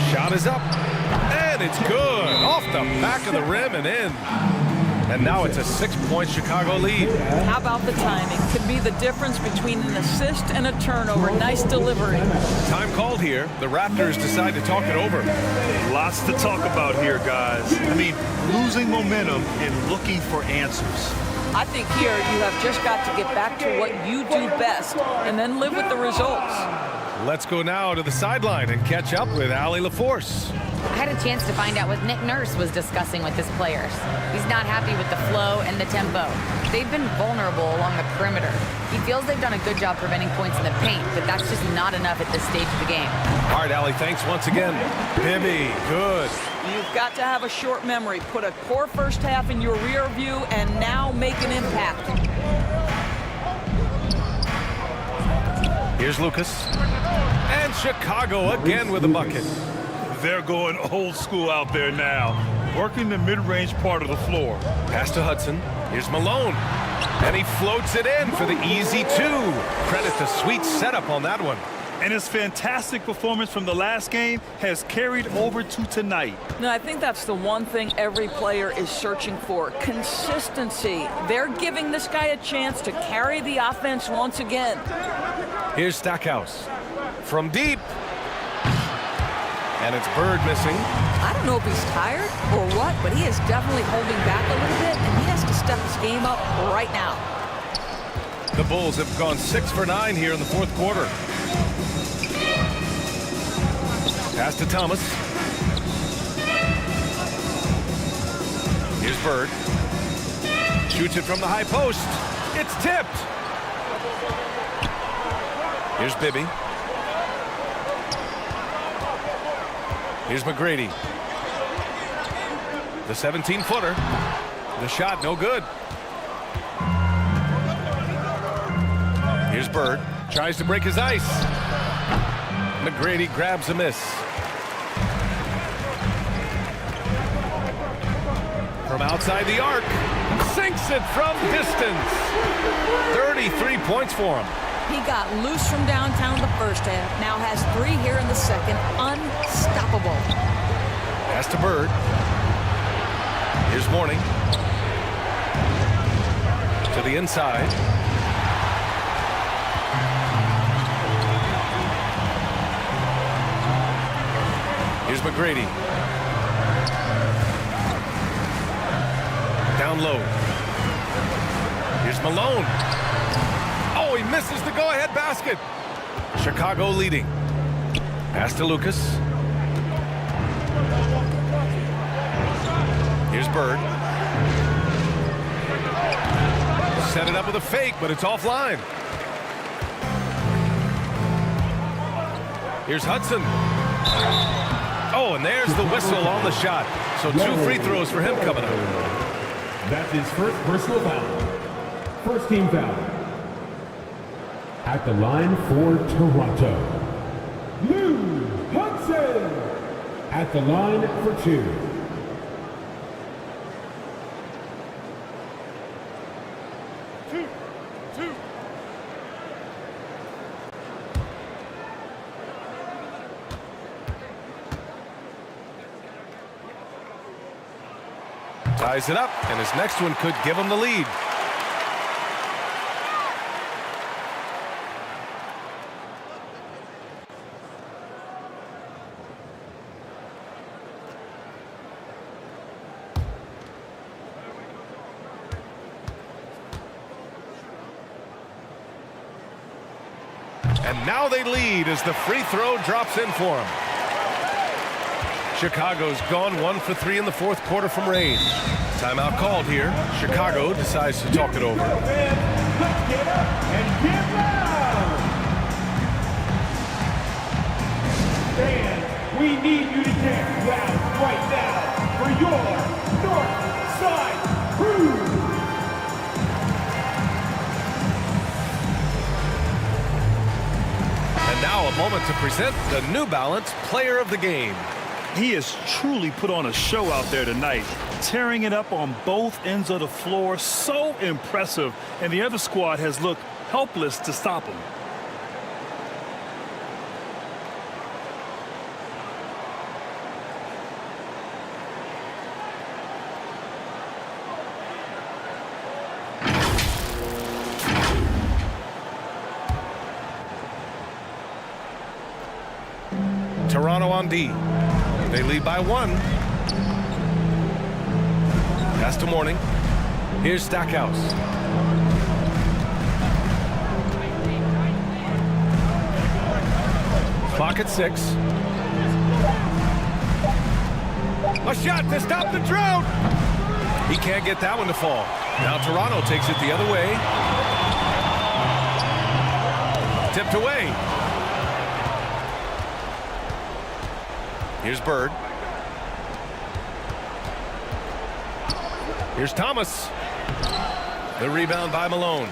Shot is up. And it's good. Off the back of the rim and in. And now it's a 6-point Chicago lead. How about the timing? Could be the difference between an assist and a turnover. Nice delivery. Time called here. The Raptors decide to talk it over. Lots to talk about here, guys. I mean, losing momentum and looking for answers. I think here you have just got to get back to what you do best and then live with the results. Let's go now to the sideline and catch up with Allie LaForce. I had a chance to find out what Nick Nurse was discussing with his players. He's not happy with the flow and the tempo. They've been vulnerable along the perimeter. He feels they've done a good job preventing points in the paint, but that's just not enough at this stage of the game. All right, Allie, thanks once again. Bibby, good. You've got to have a short memory. Put a poor first half in your rear view and now make an impact. Here's Lucas. And Chicago again with a bucket. They're going old school out there now, working the mid-range part of the floor. Pass to Hudson. Here's Malone. And he floats it in for the easy 2. Credit to sweet setup on that one. And his fantastic performance from the last game has carried over to tonight. No, I think that's the one thing every player is searching for. Consistency. They're giving this guy a chance to carry the offense once again. Here's Stackhouse. From deep. And it's Bird missing. I don't know if he's tired or what, but he is definitely holding back a little bit, and he has to step his game up right now. The Bulls have gone 6 for 9 here in the fourth quarter. Pass to Thomas. Here's Bird. Shoots it from the high post. It's tipped. Here's Bibby. Here's McGrady. The 17-footer. The shot, no good. Here's Bird. Tries to break his ice. McGrady grabs a miss. From outside the arc. Sinks it from distance. 33 points for him. He got loose from downtown the first half. Now has 3 here in the second. Unstoppable. Pass to Bird. Here's Mourning. To the inside. Here's McGrady. Down low. Here's Malone. Oh, he misses the go-ahead basket. Chicago leading. Pass to Lucas. Here's Bird. Set it up with a fake, but it's offline. Here's Hudson. Oh, and there's the whistle on the shot. So 2 free throws for him coming up. That's his first personal foul. First team foul. At the line for Toronto, Lou Hudson. At the line for 2. Ties it up, and his next one could give him the lead. And now they lead as the free throw drops in for him. Chicago's gone 1 for 3 in the fourth quarter from range. Timeout called here. Chicago decides to talk it over. Let's get up and get loud! Fans, we need you to get loud right now for your North Side Crew! And now a moment to present the New Balance Player of the Game. He has truly put on a show out there tonight, tearing it up on both ends of the floor. So impressive, and the other squad has looked helpless to stop him. Toronto on D. They lead by 1. Pass to Morning. Here's Stackhouse. Clock at 6. A shot to stop the drought. He can't get that one to fall. Now Toronto takes it the other way. Tipped away. Here's Bird. Here's Thomas. The rebound by Malone.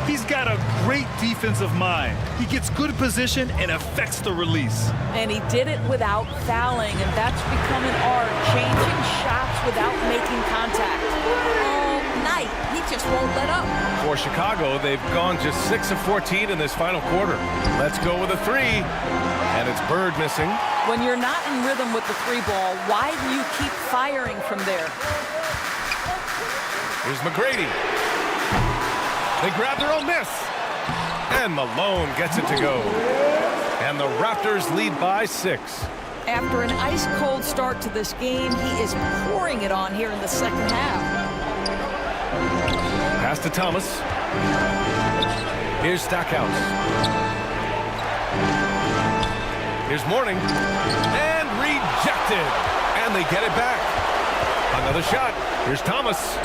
He's got a great defensive mind. He gets good position and affects the release. And he did it without fouling, and that's become an art, changing shots without making contact. All night, he just won't let up. For Chicago, they've gone just 6 of 14 in this final quarter. Let's go with a 3, and it's Bird missing. When you're not in rhythm with the 3 ball, why do you keep firing from there? Here's McGrady. They grab their own miss. And Malone gets it to go. And the Raptors lead by 6. After an ice-cold start to this game, he is pouring it on here in the second half. Pass to Thomas. Here's Stackhouse. Here's Morning. And rejected. And they get it back. Another shot. Here's Thomas.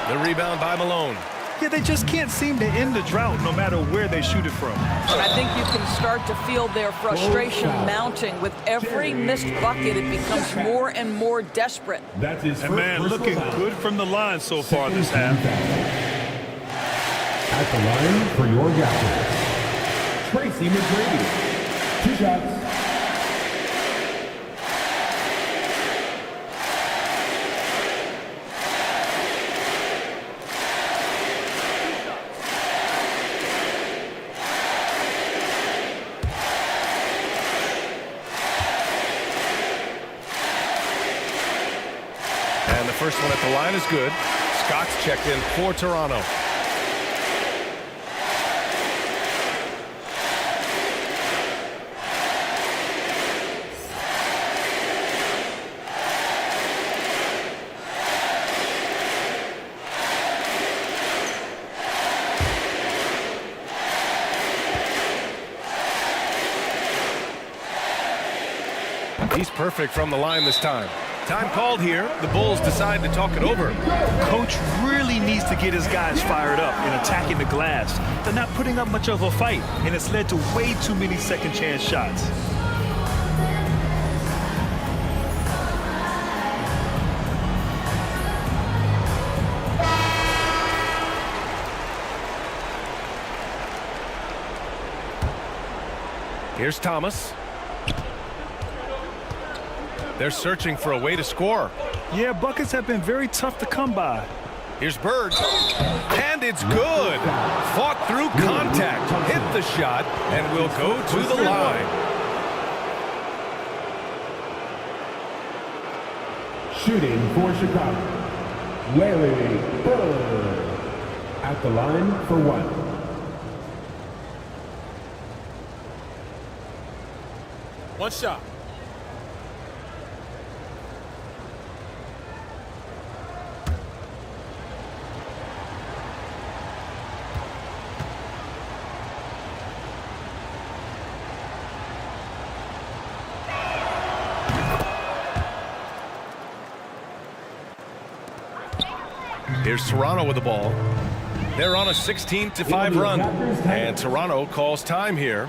The rebound by Malone. Yeah, they just can't seem to end the drought no matter where they shoot it from. I think you can start to feel their frustration mounting. With every missed bucket, it becomes more and more desperate. That's his And man, looking good from the line so far this half. At the line for your Raptors, Tracy McGrady. 2 shots. And the first one at the line is good. Scott's checked in for Toronto. perfect from the line this time. Time called here. The Bulls decide to talk it over. Coach really needs to get his guys fired up in attacking the glass. They're not putting up much of a fight, and it's led to way too many second chance shots. Here's Thomas. They're searching for a way to score. Yeah, buckets have been very tough to come by. Here's Bird. And it's good. Fought through contact. Hit the shot and will go to the line. Shooting for Chicago, Larry Bird. At the line for one. One shot. Here's Toronto with the ball. They're on a 16-5 run, and Toronto calls time here.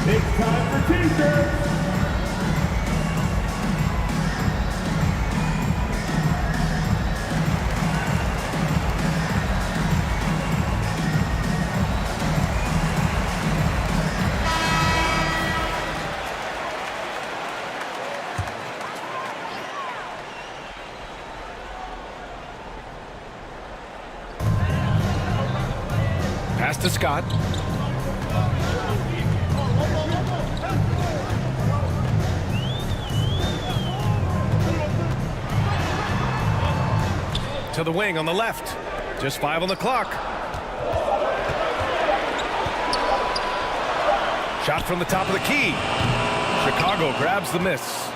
It's time for T-shirts. Pass to Scott. To the wing on the left. Just 5 on the clock. Shot from the top of the key. Chicago grabs the miss.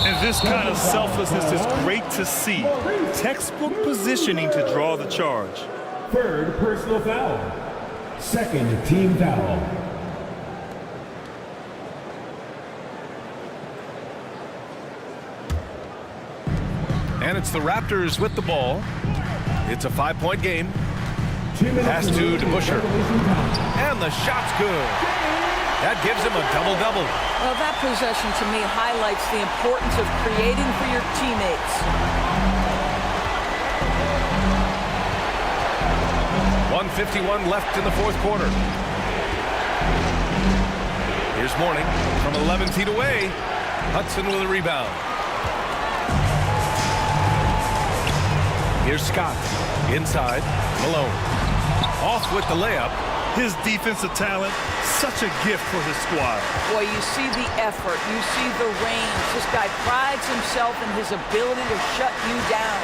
And this kind of selflessness is great to see. Textbook positioning to draw the charge. Third personal foul. Second team foul. And it's the Raptors with the ball. It's a 5-point game. Pass to DeBusschere. And the shot's good. That gives him a double-double. Well, that possession to me highlights the importance of creating for your teammates. 1:51 left in the fourth quarter. Here's Mourning from 11 feet away. Hudson with a rebound. Here's Scott. Inside. Malone. Off with the layup. His defensive talent, such a gift for his squad. Boy, you see the effort. You see the range. This guy prides himself in his ability to shut you down.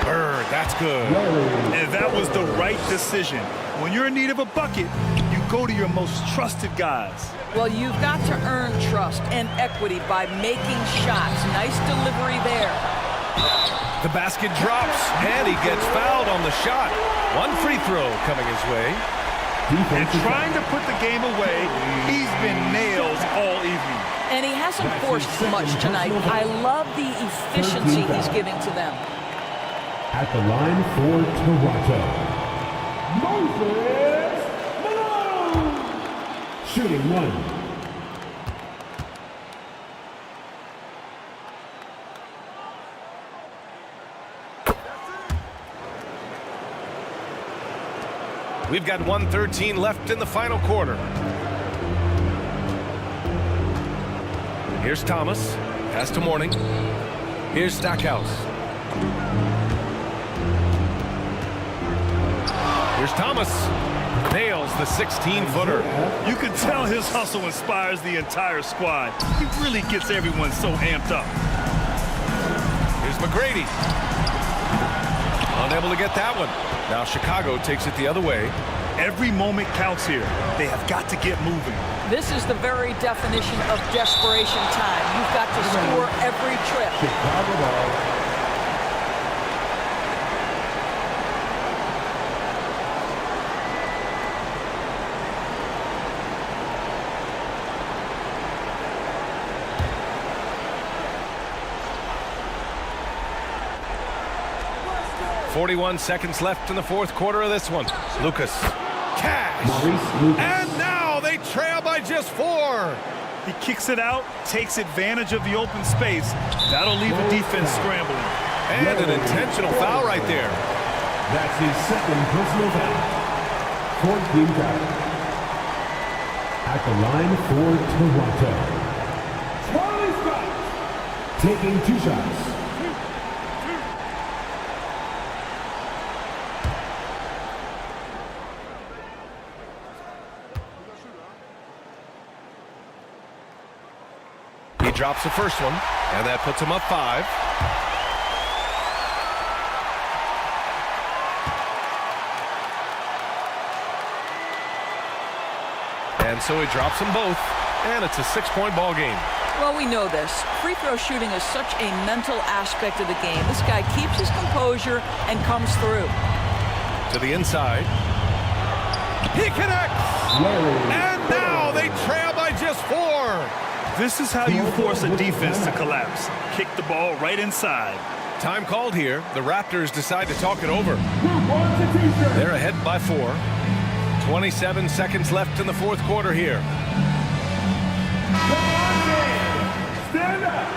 Bird, that's good. And that was the right decision. When you're in need of a bucket, you go to your most trusted guys. Well, you've got to earn trust and equity by making shots. Nice delivery there. The basket drops, and he gets fouled on the shot. One free throw coming his way. And trying to put the game away, he's been nails all evening. And he hasn't forced much tonight. I love the efficiency he's giving to them. At the line for Toronto, Moses Malone. Shooting one. We've got 1:13 left in the final quarter. Here's Thomas. Pass to Mourning. Here's Stackhouse. Here's Thomas. Nails the 16-footer. You can tell his hustle inspires the entire squad. He really gets everyone so amped up. Here's McGrady. Unable to get that one. Now Chicago takes it the other way. Every moment counts here. They have got to get moving. This is the very definition of desperation time. You've got to score every trip. Chicago ball. 41 seconds left in the fourth quarter of this one. Lucas. Cash. And now they trail by just 4. He kicks it out, takes advantage of the open space. That'll leave the defense scrambling. And an intentional foul right there. That's his second personal foul. 4th-team foul. At the line for Toronto, Charlie Scott taking 2 shots. He drops the first one, and that puts him up 5. And so he drops them both, and it's a 6-point ball game. Well, we know this. Free throw shooting is such a mental aspect of the game. This guy keeps his composure and comes through. To the inside. He connects! And now they trail by just 4. This is how you force a defense to collapse. Kick the ball right inside. Time called here. The Raptors decide to talk it over. They're ahead by 4. 27 seconds left in the fourth quarter here. Stand up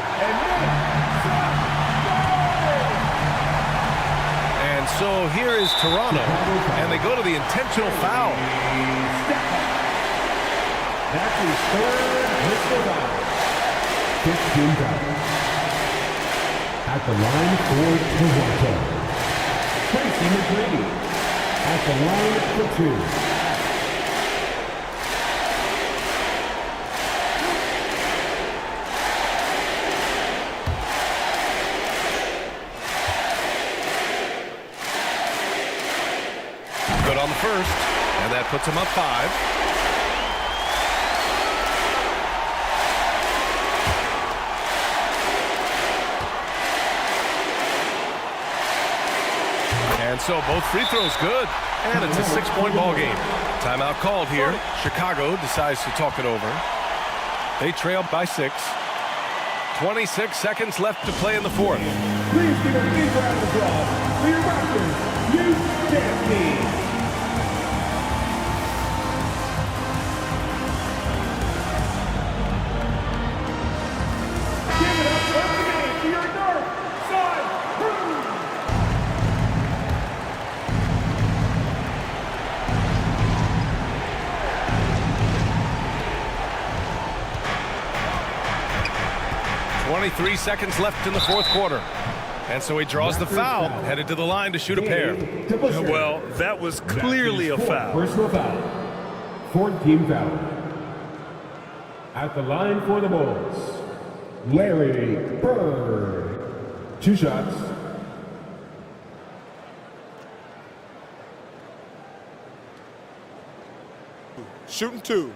and so here is Toronto, and they go to the intentional foul. That's his 3rd personal foul. 15 foul. At the line for Toronto, Tracy McGrady. At the line for 2. Good on the first, and that puts him up 5. And so both free throws good, and it's a 6-point ball game. Timeout called here. Chicago decides to talk it over. They trail by 6. 26 seconds left to play in the fourth. Please give a big round of applause for your Raptors, youth dance team. Give it up once again for your North Side crew. .23 seconds left in the fourth quarter. And so he draws the foul, headed to the line to shoot a pair. Well, that was clearly a foul. Personal foul. 4th-team foul. At the line for the Bulls, Larry Bird. 2 shots. Shooting 2.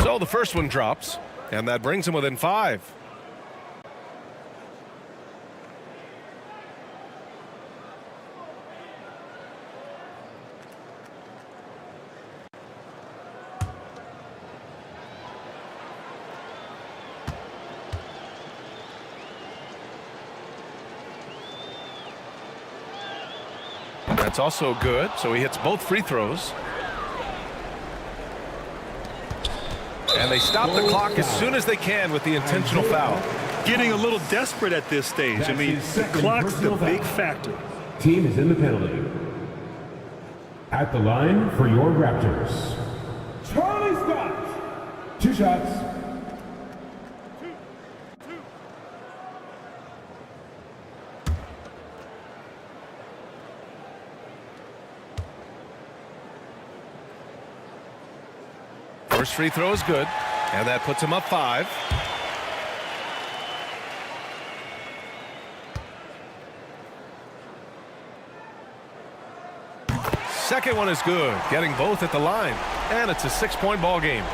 So the first one drops, and that brings him within 5. That's also good, so he hits both free throws. And they stop the clock as soon as they can with the intentional foul. Getting a little desperate at this stage. I mean, the clock's the big factor. Team is in the penalty. At the line for your Raptors, Charlie Scott. 2 shots. First free throw is good, and that puts him up 5. Second one is good, getting both at the line, and it's a 6-point ball game.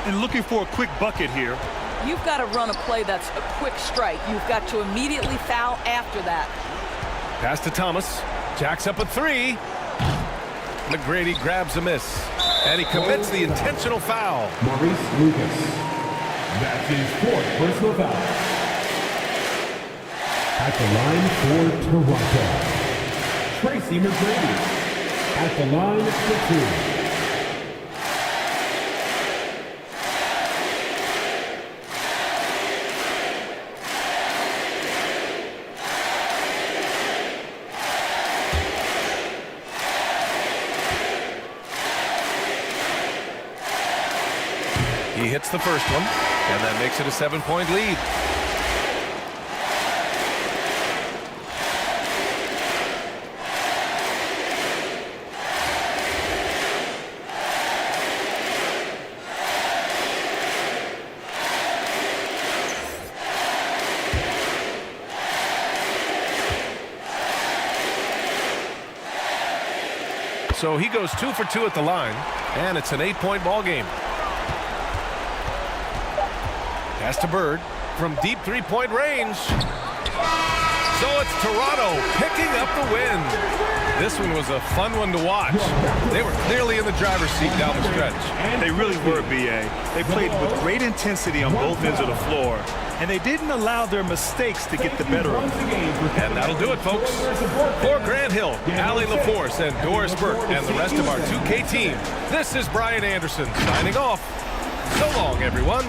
And looking for a quick bucket here. You've got to run a play that's a quick strike. You've got to immediately foul after that. Pass to Thomas. Jacks up a three. McGrady grabs a miss. And he commits the intentional foul. Maurice Lucas. That's his 4th personal foul. At the line for Toronto, Tracy McGrady. At the line for 2. He hits the first one, and that makes it a 7-point lead. So he goes 2 for 2 at the line, and it's an 8-point ball game. Pass to Bird from deep 3-point range. So it's Toronto picking up the win. This one was a fun one to watch. They were clearly in the driver's seat down the stretch. They really were, B.A. They played with great intensity on both ends of the floor, and they didn't allow their mistakes to get the better of them. And that'll do it, folks. For Grant Hill, Allie LaForce, and Doris Burke, and the rest of our 2K team, this is Brian Anderson signing off. So long, everyone.